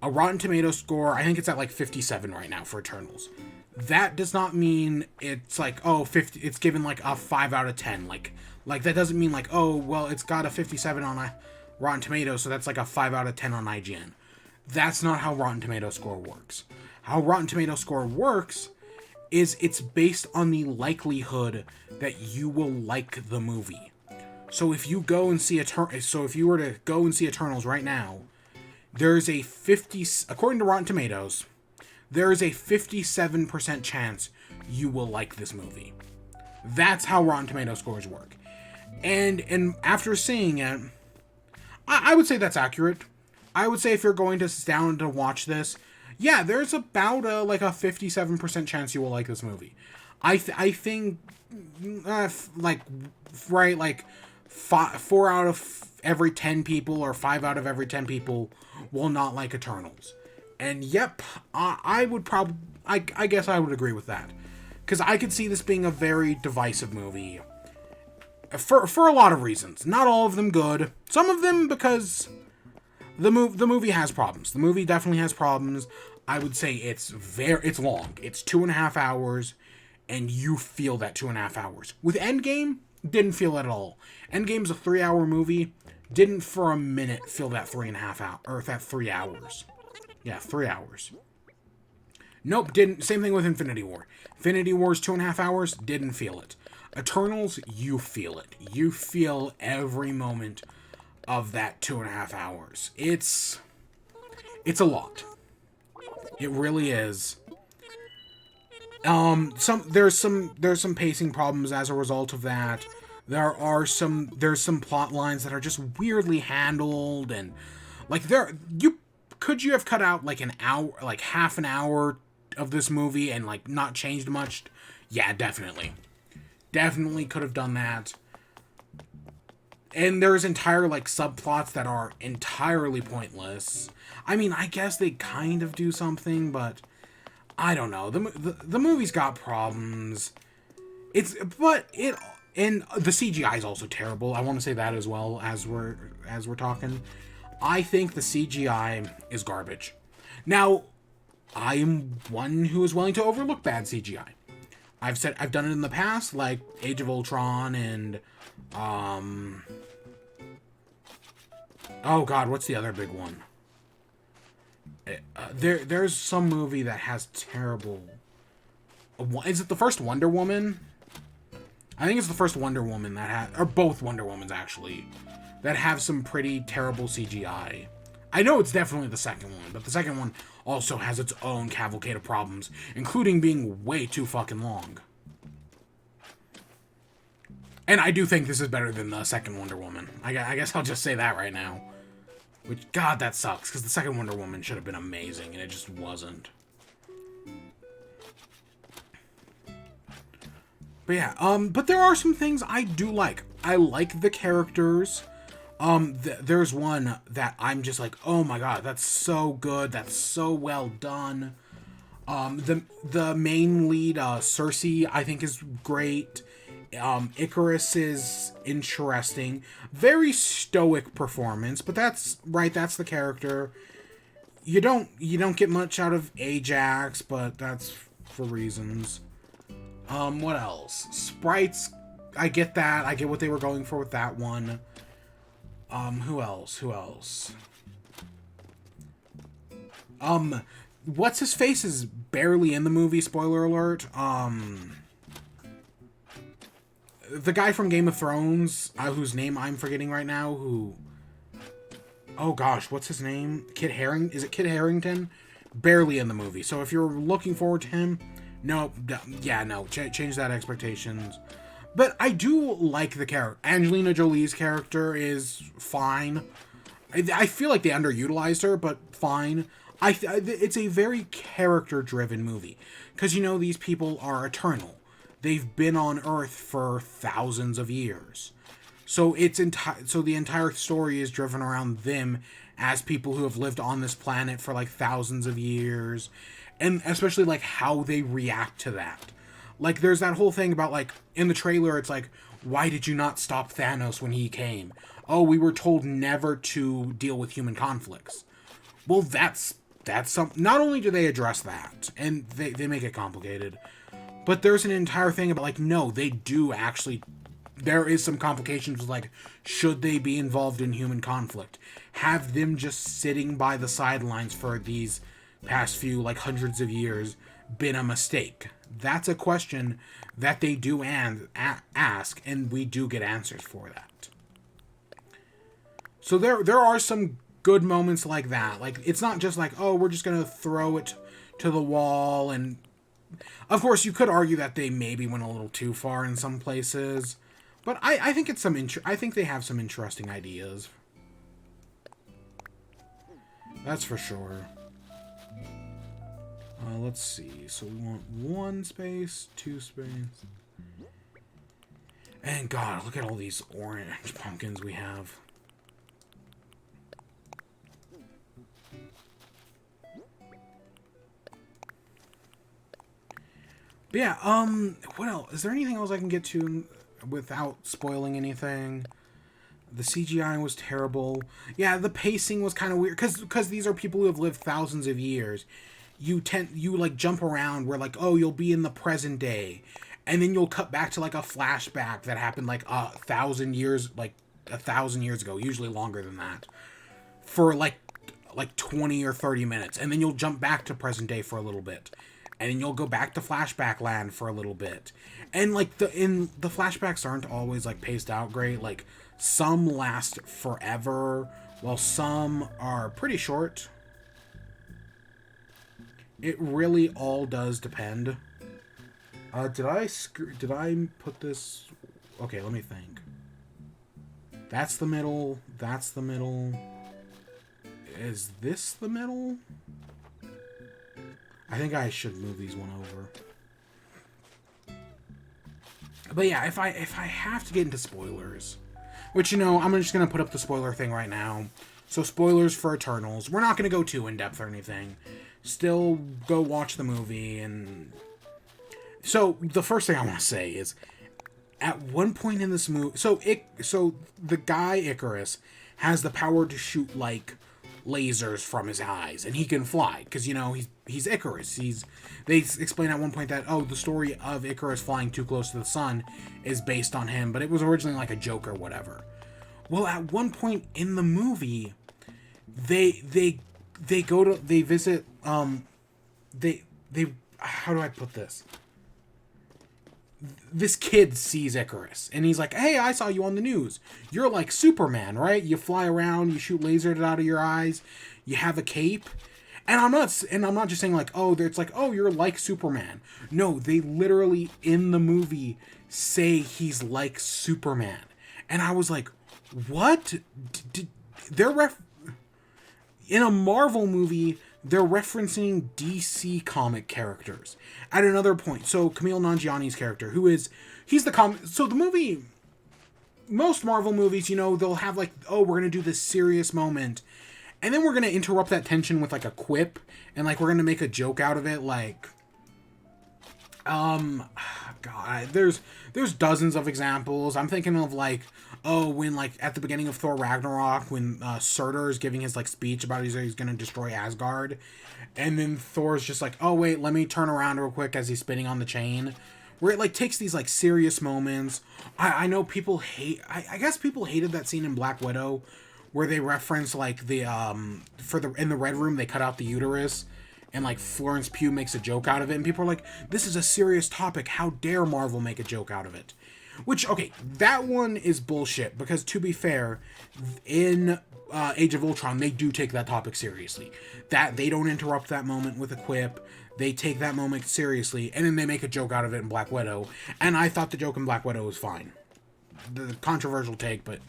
A Rotten Tomato score, I think it's at like 57 right now for Eternals. That does not mean it's like, 50, it's given like a 5 out of 10. Like that doesn't mean like, oh, well, it's got a 57 on a Rotten Tomato, so that's like a 5 out of 10 on IGN. That's not how Rotten Tomato score works. How Rotten Tomato score works is it's based on the likelihood that you will like the movie. So if you go and see if you were to go and see Eternals right now, there's a according to Rotten Tomatoes, there is a 57% chance you will like this movie. That's how Rotten Tomato scores work. And after seeing it, I would say that's accurate. I would say if you're going to sit down to watch this, yeah, there's about a 57% chance you will like this movie. I think, 4 out of every 10 people or 5 out of every 10 people will not like Eternals. And yep, I would probably, I guess I would agree with that. Because I could see this being a very divisive movie. For a lot of reasons. Not all of them good. Some of them because the movie has problems. The movie definitely has problems. I would say it's long. It's 2.5 hours, and you feel that 2.5 hours. With Endgame, didn't feel it at all. Endgame's a 3-hour movie. Didn't for a minute feel that 3.5 hours, or that 3 hours. Yeah, 3 hours. Nope, didn't. Same thing with Infinity War. Infinity War's 2.5 hours, didn't feel it. Eternals, you feel it. You feel every moment of that 2.5 hours. It's a lot. It really is. There's some pacing problems as a result of that. There's some plot lines that are just weirdly handled, and could you have cut out like an hour, like half an hour of this movie and like not changed much? Yeah, definitely could have done that. And there's entire like subplots that are entirely pointless. I mean, I guess they kind of do something, but I don't know. The movie's got problems. And the CGI is also terrible. I want to say that as well as we're talking. I think the CGI is garbage. Now, I am one who is willing to overlook bad CGI. I've done it in the past, like Age of Ultron and oh god, what's the other big one? There's some movie that has terrible. Is it the first Wonder Woman? I think it's the first Wonder Woman that had, or both Wonder Womans actually, that have some pretty terrible CGI. I know it's definitely the second one, but the second one also has its own cavalcade of problems, including being way too fucking long. And I do think this is better than the second Wonder Woman. I guess I'll just say that right now. Which, God, that sucks, because the second Wonder Woman should have been amazing, and it just wasn't. But yeah, but there are some things I do like. I like the characters. There's one that I'm just like, oh my god, that's so good, that's so well done. The main lead, Cersei, I think is great. Icarus is interesting. Very stoic performance, but that's right, that's the character. you don't get much out of Ajax, but that's for reasons. What else? Sprites, I get that. I get what they were going for with that one. Who else? What's his face is barely in the movie, spoiler alert. The guy from Game of Thrones, whose name I'm forgetting right now, oh gosh, what's his name? Is it Kit Harington? Barely in the movie. So if you're looking forward to him, change that expectations. But I do like the character. Angelina Jolie's character is fine. I feel like they underutilized her, but fine. It's a very character-driven movie. Because, these people are eternal. They've been on Earth for thousands of years. So the entire story is driven around them as people who have lived on this planet for, like, thousands of years. And especially, like, how they react to that. Like, there's that whole thing about, like, in the trailer, it's like, why did you not stop Thanos when he came? Oh, we were told never to deal with human conflicts. Well, that's not only do they address that, and they make it complicated, but there's an entire thing about, like, no, they do actually, there is some complications with, like, should they be involved in human conflict? Have them just sitting by the sidelines for these past few, like, hundreds of years been a mistake? That's a question that they do ask, and we do get answers for that. So there are some good moments like that. Like, it's not just like, oh, we're just going to throw it to the wall. And, of course, you could argue that they maybe went a little too far in some places. But I think I think they have some interesting ideas. That's for sure. Let's see. So we want 1 space, 2 space. And God, look at all these orange pumpkins we have. But yeah, what else? Is there anything else I can get to without spoiling anything? The CGI was terrible. Yeah, the pacing was kind of weird because these are people who have lived thousands of years. You like jump around where, like, oh, you'll be in the present day, and then you'll cut back to, like, a flashback that happened like 1,000 years, like 1,000 years ago, usually longer than that, for like 20 or 30 minutes, and then you'll jump back to present day for a little bit, and then you'll go back to flashback land for a little bit, and like the flashbacks aren't always, like, paced out great. Like, some last forever, while some are pretty short. It really all does depend. Did I put this? Okay, let me think. That's the middle. That's the middle. Is this the middle? I think I should move these one over. But yeah, if I have to get into spoilers, which, I'm just gonna put up the spoiler thing right now. So spoilers for Eternals. We're not gonna go too in depth or anything. Still go watch the movie. And so the first thing I want to say is, at one point in this movie, so the guy Icarus has the power to shoot, like, lasers from his eyes, and he can fly because he's Icarus. They explain at one point that, oh, the story of Icarus flying too close to the sun is based on him, but it was originally like a joke or whatever. Well, at one point in the movie, they visit, how do I put this? This kid sees Icarus, and he's like, hey, I saw you on the news. You're like Superman, right? You fly around, you shoot lasers out of your eyes, you have a cape. And I'm not just saying, like, oh, it's like, oh, you're like Superman. No, they literally, in the movie, say he's like Superman. And I was like, what? In a Marvel movie, they're referencing DC comic characters. At another point, so Kumail Nanjiani's character, he's the so the movie, most Marvel movies, they'll have, like, oh, we're going to do this serious moment, and then we're going to interrupt that tension with, like, a quip, and, like, we're going to make a joke out of it, like, God, God, there's dozens of examples. I'm thinking of like, oh, when like at the beginning of Thor Ragnarok, when Surtur is giving his like speech about he's going to destroy Asgard, and then Thor's just like, oh wait, let me turn around real quick as he's spinning on the chain, where it like takes these like serious moments. I know people hate. I guess people hated that scene in Black Widow, where they reference like the in the Red Room they cut out the uterus. And, like, Florence Pugh makes a joke out of it. And people are like, this is a serious topic. How dare Marvel make a joke out of it? Which, okay, that one is bullshit. Because, to be fair, in Age of Ultron, they do take that topic seriously. That they don't interrupt that moment with a quip. They take that moment seriously. And then they make a joke out of it in Black Widow. And I thought the joke in Black Widow was fine. The controversial take, but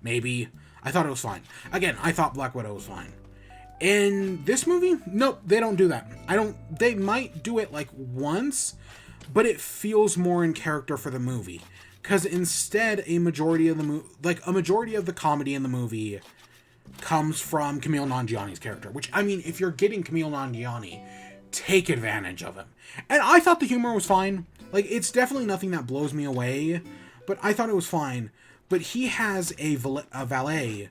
maybe. I thought it was fine. Again, I thought Black Widow was fine. In this movie, nope, they don't do that. They might do it like once, but it feels more in character for the movie. Because instead, a majority of the comedy in the movie comes from Kumail Nanjiani's character. Which, I mean, if you're getting Kumail Nanjiani, take advantage of him. And I thought the humor was fine. Like, it's definitely nothing that blows me away, but I thought it was fine. But he has a valet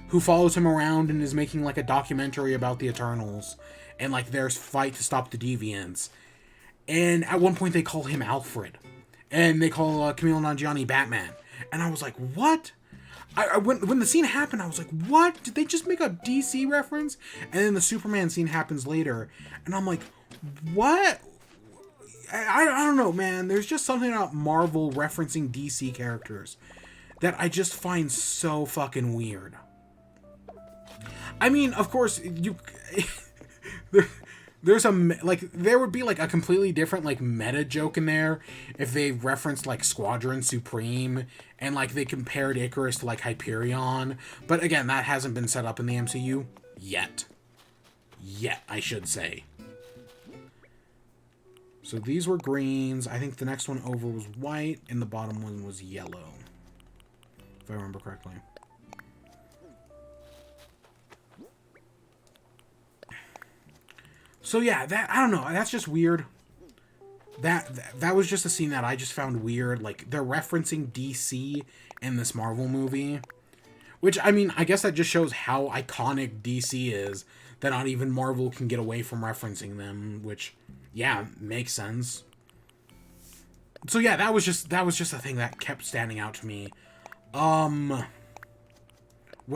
who follows him around and is making, like, a documentary about the Eternals and, like, their fight to stop the Deviants. And at one point, they call him Alfred. And they call Kumail Nanjiani Batman. And I was like, what? When the scene happened, I was like, what? Did they just make a DC reference? And then the Superman scene happens later. And I'm like, what? I don't know, man. There's just something about Marvel referencing DC characters that I just find so fucking weird. I mean, of course, there's there would be like a completely different like meta joke in there if they referenced like Squadron Supreme and like they compared Icarus to like Hyperion. But again, that hasn't been set up in the MCU yet. I should say. So these were greens. I think the next one over was white and the bottom one was yellow, if I remember correctly. So yeah, I don't know, that's just weird. That was just a scene that I just found weird. Like, they're referencing DC in this Marvel movie. Which, I mean, I guess that just shows how iconic DC is, that not even Marvel can get away from referencing them, which, yeah, makes sense. So yeah, that was just a thing that kept standing out to me. What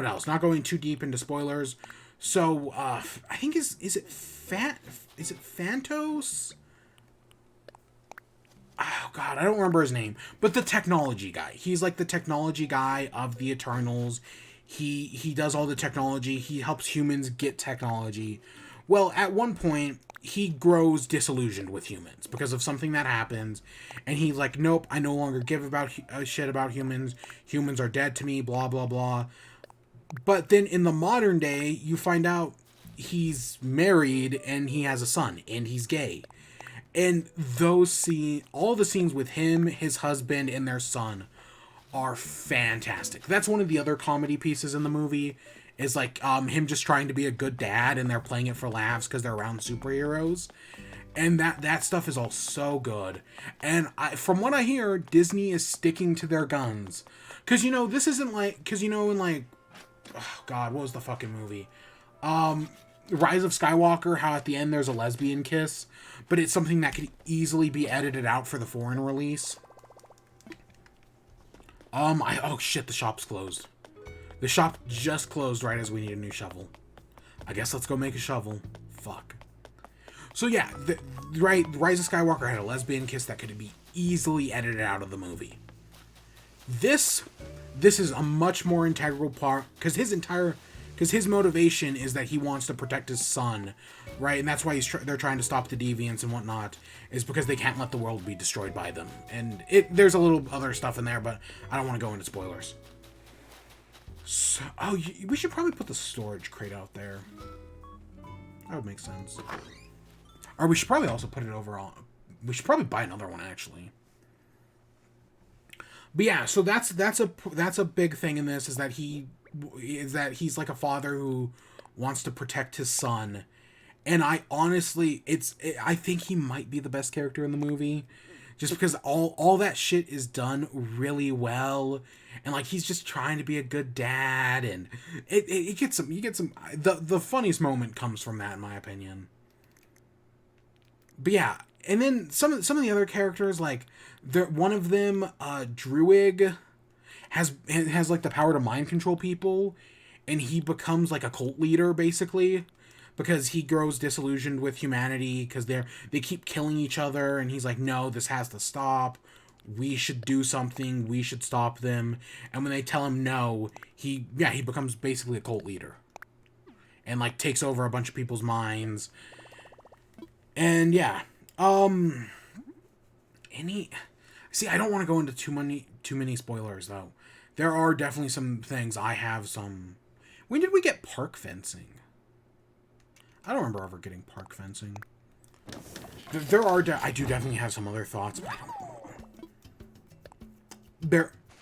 else? Not going too deep into spoilers. So, I think is it Phantos? Oh god, I don't remember his name. But the technology guy. He's like the technology guy of the Eternals. He does all the technology. He helps humans get technology. Well, at one point, he grows disillusioned with humans because of something that happens. And he's like, nope, I no longer give a shit about humans. Humans are dead to me, blah, blah, blah. But then in the modern day, you find out he's married and he has a son and he's gay. And all the scenes with him, his husband, and their son are fantastic. That's one of the other comedy pieces in the movie, is like him just trying to be a good dad and they're playing it for laughs because they're around superheroes. And that stuff is all so good. And from what I hear, Disney is sticking to their guns. Because, this isn't like... Because, in like... Oh, God, what was the fucking movie? Rise of Skywalker, how at the end there's a lesbian kiss, but it's something that could easily be edited out for the foreign release. Oh shit, the shop's closed. The shop just closed right as we need a new shovel. I guess let's go make a shovel. Fuck. So yeah, Rise of Skywalker had a lesbian kiss that could be easily edited out of the movie. This is a much more integral part, because his motivation is that he wants to protect his son, right? And that's why they're trying to stop the deviants and whatnot, is because they can't let the world be destroyed by them. And there's a little other stuff in there, but I don't want to go into spoilers. So, we should probably put the storage crate out there. That would make sense. Or we should probably also put it over on... We should probably buy another one, actually. But yeah, so that's a big thing in this, is that he's like a father who wants to protect his son. And I honestly, I think he might be the best character in the movie, just because all that shit is done really well, and like he's just trying to be a good dad, and it gets some, you get some, the funniest moment comes from that, in my opinion. But yeah, and then some of the other characters, like one of them, Druig, has like the power to mind control people, and he becomes like a cult leader basically, because he grows disillusioned with humanity because they keep killing each other, and he's like, no, this has to stop. We should do something. We should stop them. And when they tell him no, he becomes basically a cult leader, and like takes over a bunch of people's minds. And yeah, I don't want to go into too many spoilers though. There are definitely some things I have some. When did we get park fencing? I don't remember ever getting park fencing. I do definitely have some other thoughts, but I don't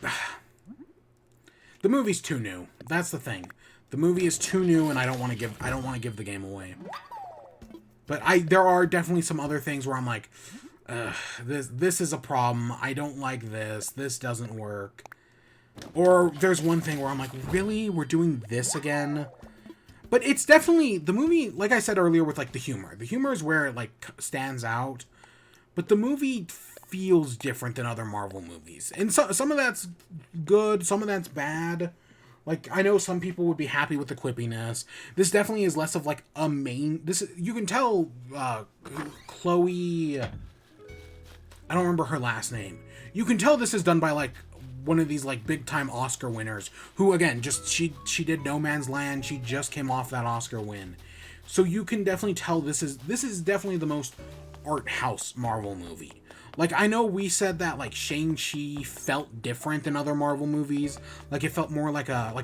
know. The movie's too new. That's the thing. The movie is too new, and I don't want to give the game away. But there are definitely some other things where I'm like, this is a problem. I don't like this. This doesn't work. Or there's one thing where I'm like, really? We're doing this again? But it's definitely, the movie, like I said earlier with like the humor. The humor is where it like stands out. But the movie feels different than other Marvel movies. And some of that's good, some of that's bad. Like, I know some people would be happy with the quippiness. This definitely is less of like a main, you can tell Chloe, I don't remember her last name. You can tell this is done by like one of these like big time Oscar winners who, again, just she did No Man's Land. She just came off that Oscar win. So you can definitely tell this is definitely the most art house Marvel movie. Like, I know we said that like Shang-Chi felt different than other Marvel movies. Like, it felt more like a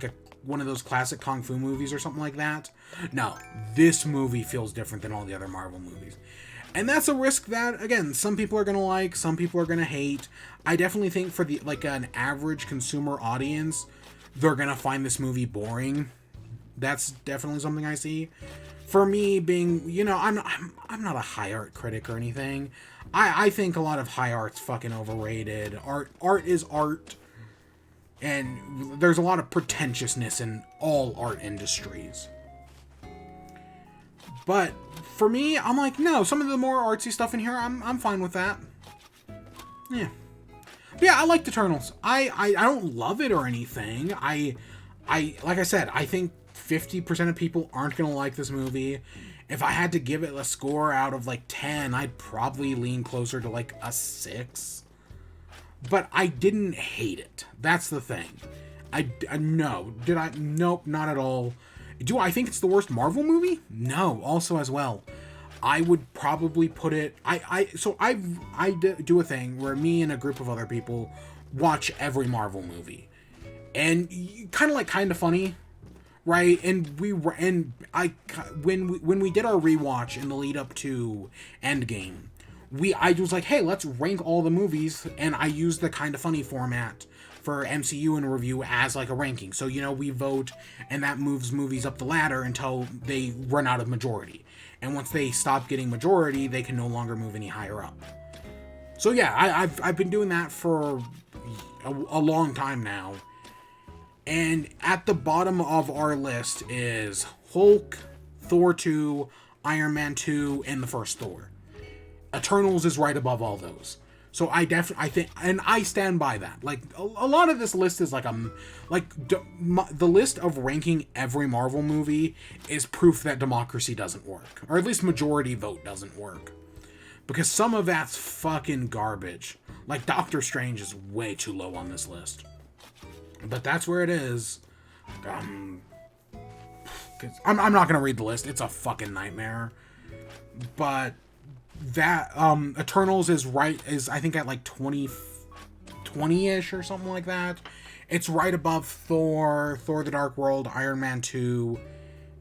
one of those classic kung fu movies or something like that. No, this movie feels different than all the other Marvel movies. And that's a risk that, again, some people are going to like, some people are going to hate. I definitely think for the like an average consumer audience, they're going to find this movie boring. That's definitely something I see. For me, being, I'm not a high art critic or anything. I think a lot of high art's fucking overrated. Art is art. And there's a lot of pretentiousness in all art industries. But for me, I'm like, no, some of the more artsy stuff in here, I'm fine with that. Yeah. Yeah, I like Eternals. I don't love it or anything. I like I said, I think 50% of people aren't going to like this movie. If I had to give it a score out of like 10, I'd probably lean closer to like a 6. But I didn't hate it. That's the thing. No. Did I? Nope, not at all. Do I think it's the worst Marvel movie? No, also as well. I would probably put it... I do a thing where me and a group of other people watch every Marvel movie. And kind of funny, right? And when we did our rewatch in the lead up to Endgame, I was like, hey, let's rank all the movies, and I used the kind of funny format for MCU in review as like a ranking. So, we vote, and that moves movies up the ladder until they run out of majority. And once they stop getting majority, they can no longer move any higher up. So yeah, I've been doing that for a long time now. And at the bottom of our list is Hulk, Thor 2, Iron Man 2, and the first Thor. Eternals is right above all those. So I think, and I stand by that. Like, a lot of this list is like the list of ranking every Marvel movie is proof that democracy doesn't work. Or at least majority vote doesn't work. Because some of that's fucking garbage. Like, Doctor Strange is way too low on this list. But that's where it is. I'm not going to read the list. It's a fucking nightmare. But that Eternals is I think at like 20-ish or something like that. It's right above Thor the Dark World, Iron Man 2,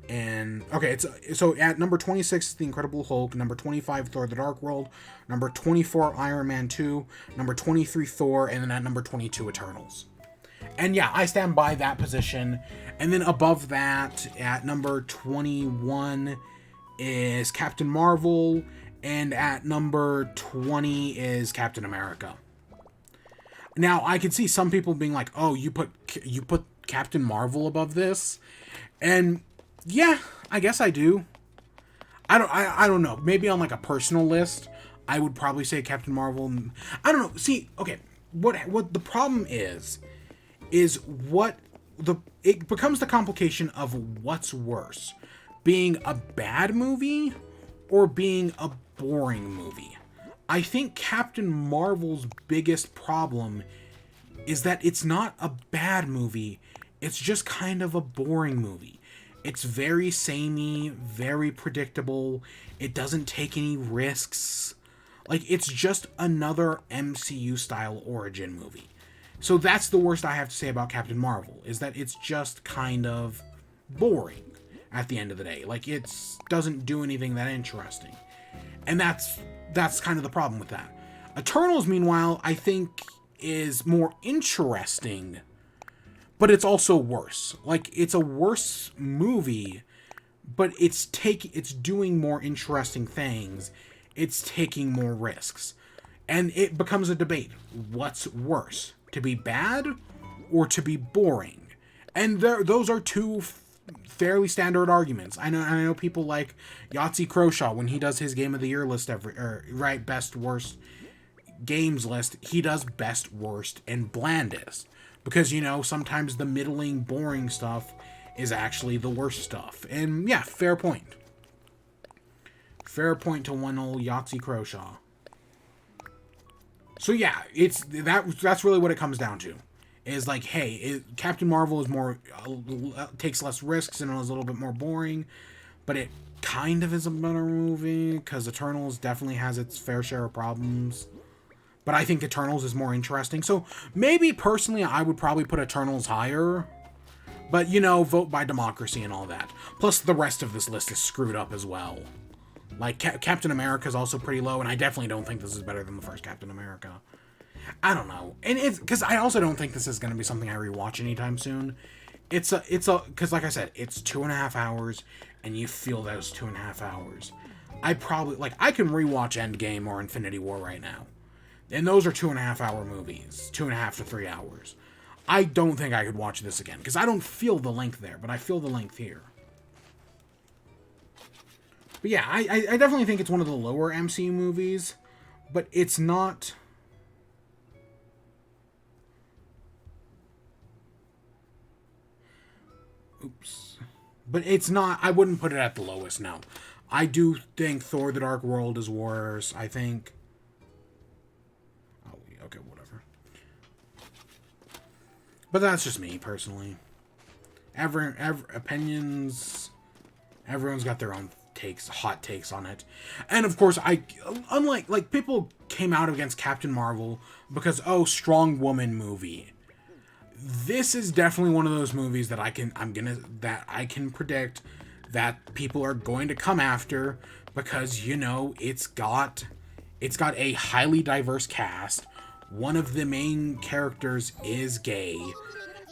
and okay, so at number 26 is The Incredible Hulk, number 25 Thor the Dark World, number 24 Iron Man 2, number 23 Thor, and then at number 22 Eternals. And yeah, I stand by that position. And then above that, at number 21 is Captain Marvel. And at number 20 is Captain America. Now, I could see some people being like, "Oh, you put Captain Marvel above this?" And yeah, I guess I do. I don't know. Maybe on like a personal list, I would probably say Captain Marvel. I don't know. See, okay, what the problem is it becomes the complication of what's worse, being a bad movie or being a boring movie. I think Captain Marvel's biggest problem is that it's not a bad movie, it's just kind of a boring movie. It's very samey, very predictable, it doesn't take any risks. Like, it's just another MCU-style origin movie. So that's the worst I have to say about Captain Marvel, is that it's just kind of boring at the end of the day. Like, it doesn't do anything that interesting. And that's kind of the problem with that. Eternals, meanwhile, I think is more interesting, but it's also worse. Like, it's a worse movie, but it's doing more interesting things. It's taking more risks. And it becomes a debate. What's worse? To be bad or to be boring? And those are two fairly standard arguments. I know people like Yahtzee Croshaw when he does his Game of the Year list best worst games list. He does best, worst, and blandest because sometimes the middling, boring stuff is actually the worst stuff. And yeah, fair point. Fair point to one old Yahtzee Croshaw. So yeah, that's really what it comes down to. Is like, hey, Captain Marvel is takes less risks and is a little bit more boring, but it kind of is a better movie because Eternals definitely has its fair share of problems. But I think Eternals is more interesting. So maybe personally, I would probably put Eternals higher. But vote by democracy and all that. Plus, the rest of this list is screwed up as well. Like, Captain America is also pretty low, and I definitely don't think this is better than the first Captain America. I don't know. And it's because I also don't think this is going to be something I rewatch anytime soon. Because like I said, it's 2.5 hours, and you feel those 2.5 hours. I can rewatch Endgame or Infinity War right now. And those are 2.5 hour movies. 2.5 to 3 hours. I don't think I could watch this again, because I don't feel the length there, but I feel the length here. But yeah, I definitely think it's one of the lower MCU movies, but it's not... Oops. But it's not... I wouldn't put it at the lowest, no. I do think Thor: The Dark World is worse. I think... Oh, okay, whatever. But that's just me, personally. Opinions... Everyone's got their own hot takes on it. And of course, unlike people came out against Captain Marvel because, strong woman movie. This is definitely one of those movies that I can predict that people are going to come after because, it's got a highly diverse cast. One of the main characters is gay,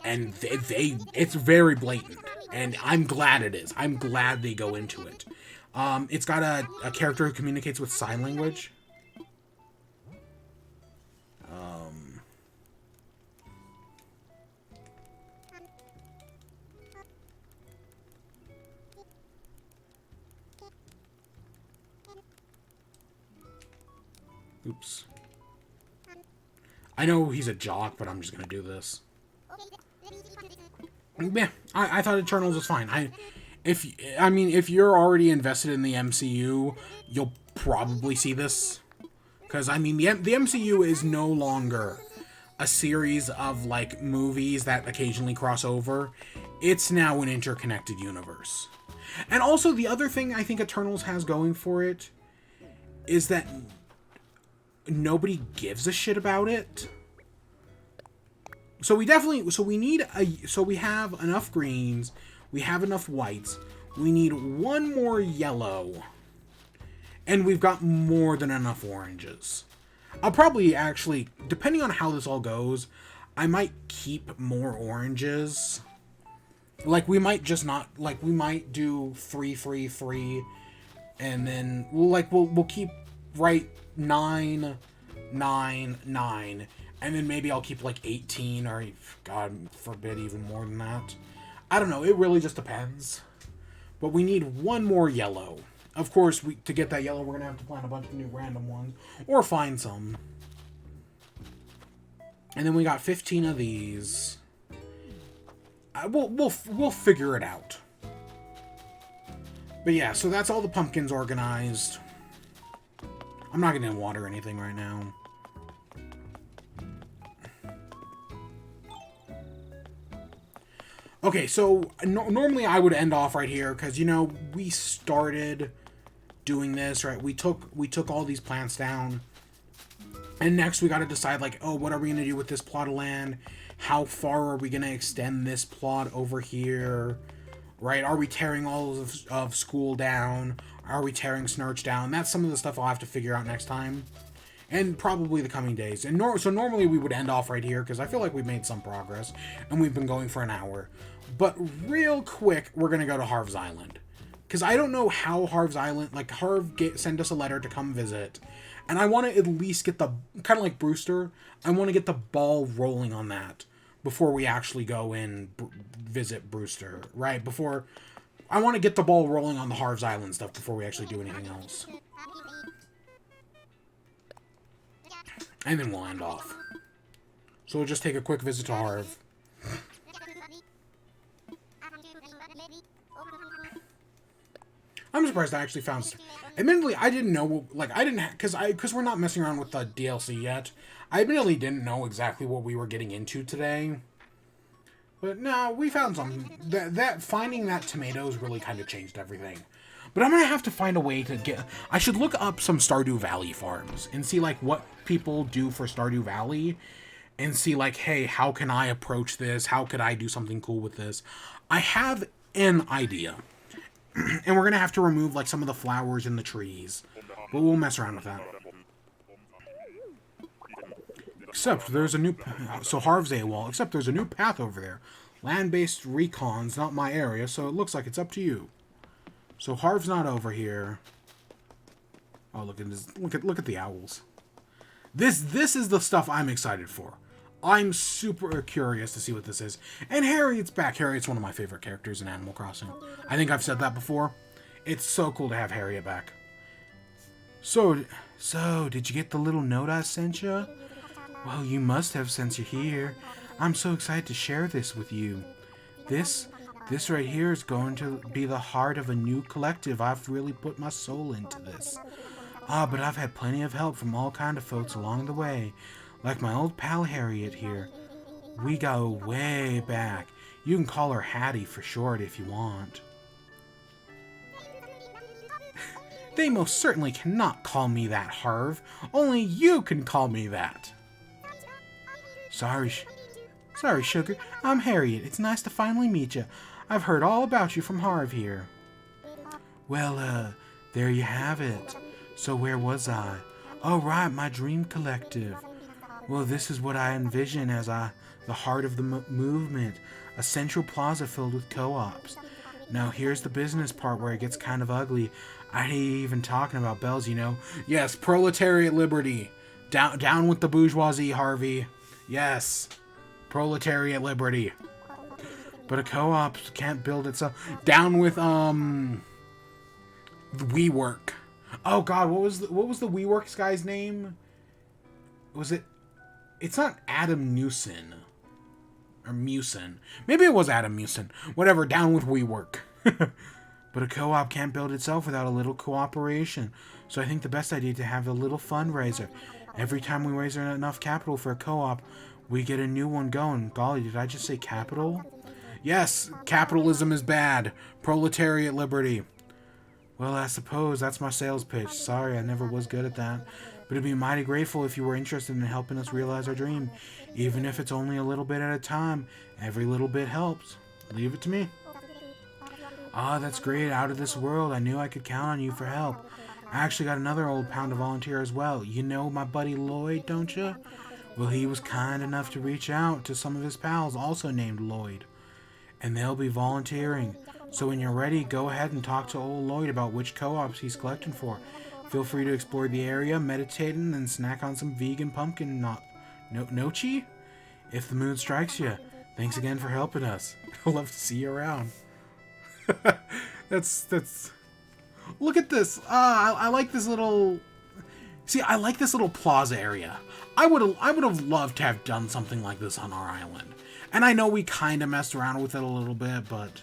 and it's very blatant. And I'm glad it is. I'm glad they go into it. It's got a character who communicates with sign language. Oops. I know he's a jock, but I'm just gonna do this. Yeah, I thought Eternals was fine. If you're already invested in the MCU, you'll probably see this. Because, the MCU is no longer a series of, movies that occasionally cross over. It's now an interconnected universe. And also, the other thing I think Eternals has going for it is that nobody gives a shit about it. So we have enough greens, we have enough whites, we need one more yellow, and we've got more than enough oranges. I'll probably actually, depending on how this all goes, I might keep more oranges. We might do 3, 3, 3, and then we'll keep write 9, 9, 9, and then maybe I'll keep like 18, or God forbid even more than that. I don't know, it really just depends. But we need one more yellow. Of course, to get that yellow, we're going to have to plant a bunch of new random ones, or find some. And then we got 15 of these. We'll figure it out. But yeah, so that's all the pumpkins organized. I'm not going to water anything right now. Okay, so normally I would end off right here because, you know, we started doing this, right? We took all these plants down. And next we got to decide, like, oh, what are we going to do with this plot of land? How far are we going to extend this plot over here? Right? Are we tearing all of school down? Are we tearing Snurch down? That's some of the stuff I'll have to figure out next time. And probably the coming days. And so normally we would end off right here, because I feel like we've made some progress. And we've been going for an hour. But real quick, we're going to go to Harv's Island. Because I don't know how Harv's Island... Like, Harv sent us a letter to come visit. And I want to at least get the... Kind of like Brewster. I want to get the ball rolling on that before we actually go and visit Brewster. Right? Before... I want to get the ball rolling on the Harv's Island stuff before we actually do anything else. And then we'll end off. So we'll just take a quick visit to Harv. I'm surprised I actually found... Admittedly, I didn't know... Like, I didn't... Because we're not messing around with the DLC yet. I admittedly didn't know exactly what we were getting into today. But no, we found something. Finding that tomatoes really kind of changed everything. But I'm going to have to find a way to get... I should look up some Stardew Valley farms and see, like, what people do for Stardew Valley. And see, like, hey, how can I approach this? How could I do something cool with this? I have an idea. And we're going to have to remove, like, some of the flowers in the trees. But we'll mess around with that. Except there's a new... So Harv's AWOL. Except there's a new path over there. Land-based recon's not my area, so it looks like it's up to you. So Harv's not over here. Oh, look at this! Look at the owls. This is the stuff I'm excited for. I'm super curious to see what this is. And Harriet's back. Harriet's one of my favorite characters in Animal Crossing. I think I've said that before. It's so cool to have Harriet back. So did you get the little note I sent you? Well, you must have since you're here. I'm so excited to share this with you. This right here is going to be the heart of a new collective. I've really put my soul into this. But I've had plenty of help from all kind of folks along the way. Like my old pal Harriet here. We go way back. You can call her Hattie for short if you want. They most certainly cannot call me that, Harv. Only you can call me that. Sorry, sugar. I'm Harriet. It's nice to finally meet you. I've heard all about you from Harv here. Well, there you have it. So where was I? Oh, right, my dream collective. Well, this is what I envision as the heart of the movement. A central plaza filled with co-ops. Now, here's the business part where it gets kind of ugly. I ain't even talking about bells, you know. Yes, proletariat liberty. Down with the bourgeoisie, Harvey. Yes. Proletariat liberty. But a co-op can't build itself. Down with WeWork. Oh God, what was the WeWork's guy's name? Was it? It's not Adam Newson or Mewson. Maybe it was Adam Mewson. Whatever. Down with WeWork. But a co-op can't build itself without a little cooperation. So I think the best idea is to have a little fundraiser. Every time we raise enough capital for a co-op, we get a new one going. Golly, did I just say capital? Yes, capitalism is bad. Proletariat liberty. Well, I suppose that's my sales pitch. Sorry, I never was good at that. But I'd be mighty grateful if you were interested in helping us realize our dream. Even if it's only a little bit at a time. Every little bit helps. Leave it to me. Ah, that's great. Out of this world. I knew I could count on you for help. I actually got another old pound to volunteer as well. You know my buddy Lloyd, don't you? Well, he was kind enough to reach out to some of his pals, also named Lloyd. And they'll be volunteering. So when you're ready, go ahead and talk to old Lloyd about which co-ops he's collecting for. Feel free to explore the area, meditate, and then snack on some vegan pumpkin nochi if the mood strikes you. Thanks again for helping us. I'd love to see you around. That's. Look at this. I like this little. See, I like this little plaza area. I would have loved to have done something like this on our island. And I know we kind of messed around with it a little bit, but.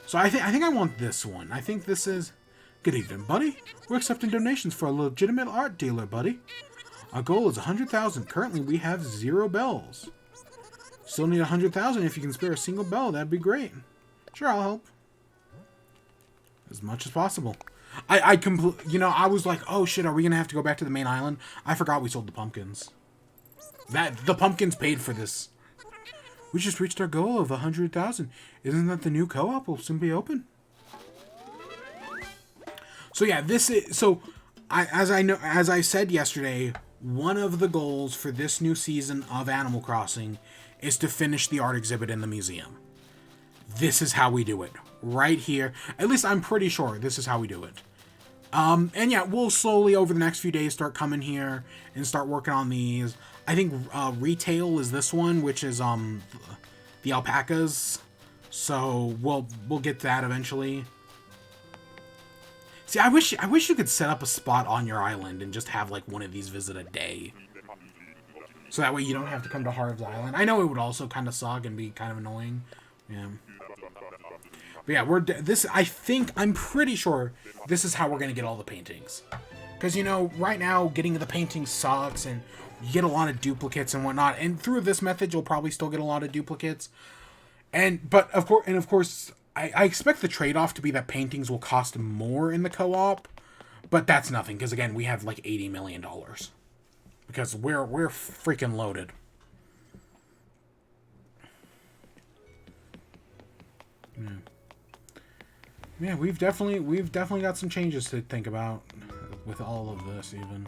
So I think I want this one. I think this is. Good evening, buddy. We're accepting donations for a legitimate art dealer, buddy. Our goal is 100,000. Currently, we have 0 bells. Still need 100,000. If you can spare a single bell, that'd be great. Sure, I'll help. As much as possible. I was like, oh shit, are we gonna have to go back to the main island? I forgot we sold the pumpkins. The pumpkins paid for this. We just reached our goal of 100,000. Isn't that the new co-op will soon be open? So yeah, as I said yesterday, one of the goals for this new season of Animal Crossing is to finish the art exhibit in the museum. This is how we do it. Right here. At least I'm pretty sure this is how we do it. And yeah, we'll slowly over the next few days start coming here and start working on these. I think retail is this one, which is the alpacas. So we'll get to that eventually. See, I wish you could set up a spot on your island and just have like one of these visit a day. So that way you don't have to come to Harv's Island. I know it would also kind of suck and be kind of annoying. Yeah. But yeah, I'm pretty sure this is how we're going to get all the paintings. Because, right now, getting the paintings sucks, and you get a lot of duplicates and whatnot. And through this method, you'll probably still get a lot of duplicates. But of course, I expect the trade-off to be that paintings will cost more in the co-op. But that's nothing, because again, we have like $80 million. Because we're freaking loaded. Yeah. Yeah, we've definitely got some changes to think about with all of this, even.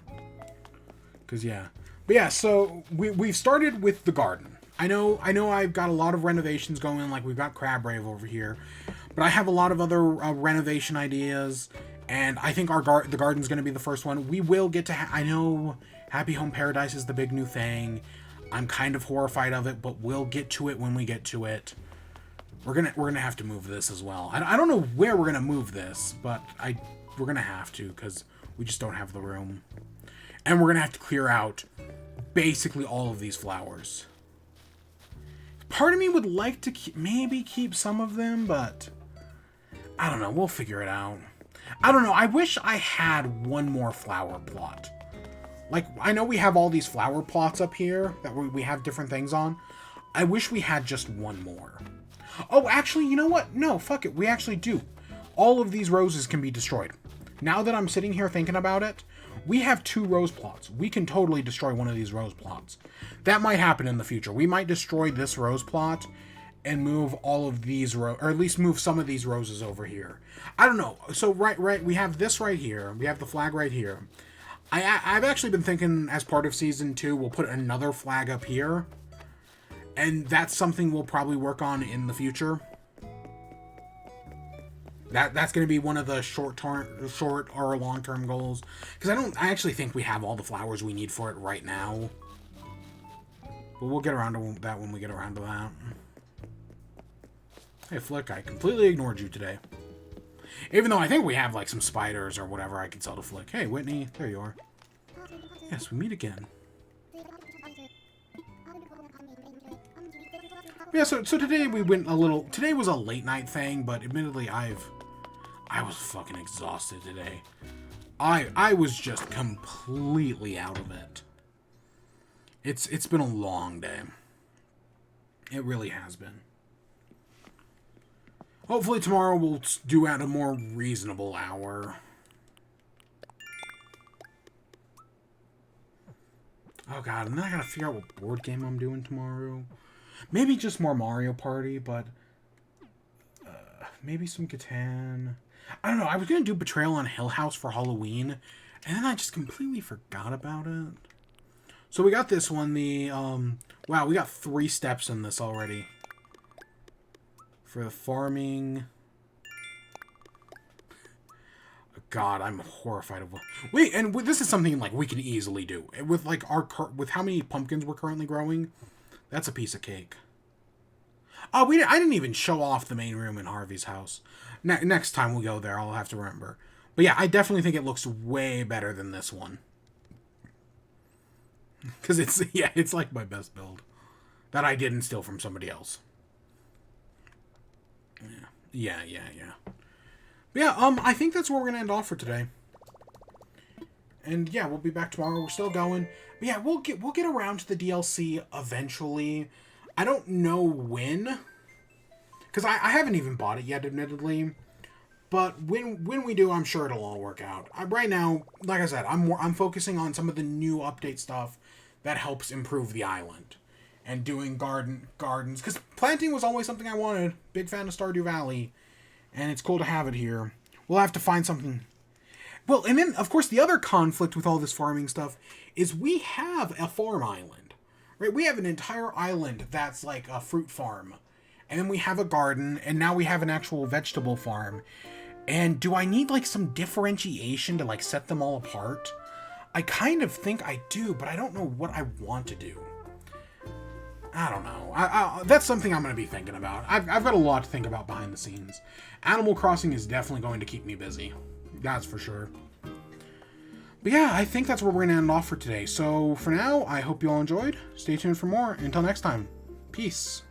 Cause yeah, but yeah. So we've started with the garden. I know. I've got a lot of renovations going. Like we've got Crab Rave over here, but I have a lot of other renovation ideas, and I think the garden's going to be the first one. We will get to. I know Happy Home Paradise is the big new thing. I'm kind of horrified of it, but we'll get to it when we get to it. We're gonna have to move this as well. I don't know where we're gonna move this, but we're gonna have to because we just don't have the room, and we're gonna have to clear out basically all of these flowers. Part of me would like to maybe keep some of them, but I don't know. We'll figure it out. I don't know. I wish I had one more flower plot. Like I know we have all these flower plots up here that we have different things on. I wish we had just one more. Oh, actually, you know what? No, fuck it. We actually do. All of these roses can be destroyed. Now that I'm sitting here thinking about it, we have 2 rose plots. We can totally destroy one of these rose plots. That might happen in the future. We might destroy this rose plot and move all of these or at least move some of these roses over here. I don't know. So right, we have this right here. We have the flag right here. I've actually been thinking as part of season 2, we'll put another flag up here. And that's something we'll probably work on in the future. That's going to be one of the short or long-term goals. Because I actually think we have all the flowers we need for it right now. But we'll get around to that when we get around to that. Hey, Flick, I completely ignored you today. Even though I think we have, like, some spiders or whatever I can sell to Flick. Hey, Whitney, there you are. Yes, we meet again. Yeah, so today we went a little... Today was a late night thing, but admittedly I was fucking exhausted today. I was just completely out of it. It's been a long day. It really has been. Hopefully tomorrow we'll do at a more reasonable hour. Oh god, and then I gotta figure out what board game I'm doing tomorrow. Maybe just more Mario Party, but maybe some Catan. I don't know. I was going to do Betrayal on Hill House for Halloween, and then I just completely forgot about it. So we got this one. Wow, we got 3 steps in this already. For the farming. God, I'm horrified of... Wait, and this is something, like, we can easily do. With, like, with how many pumpkins we're currently growing, that's a piece of cake. Oh, I didn't even show off the main room in Harvey's house. Next time we go there, I'll have to remember. But yeah, I definitely think it looks way better than this one. Because it's like my best build. That I didn't steal from somebody else. Yeah. But yeah, I think that's where we're gonna end off for today. And yeah, we'll be back tomorrow. We're still going. But yeah, we'll get around to the DLC eventually. I don't know when. Because I haven't even bought it yet, admittedly. But when we do, I'm sure it'll all work out. Right now, like I said, I'm focusing on some of the new update stuff that helps improve the island. And doing gardens. Because planting was always something I wanted. Big fan of Stardew Valley. And it's cool to have it here. We'll have to find something. Well, and then, of course, the other conflict with all this farming stuff is we have a farm island. Right? We have an entire island that's like a fruit farm. And then we have a garden. And now we have an actual vegetable farm. And do I need, like, some differentiation to, like, set them all apart? I kind of think I do, but I don't know what I want to do. I don't know. That's something I'm going to be thinking about. I've got a lot to think about behind the scenes. Animal Crossing is definitely going to keep me busy. That's for sure. But yeah, I think that's where we're going to end off for today. So for now, I hope you all enjoyed. Stay tuned for more. Until next time, peace.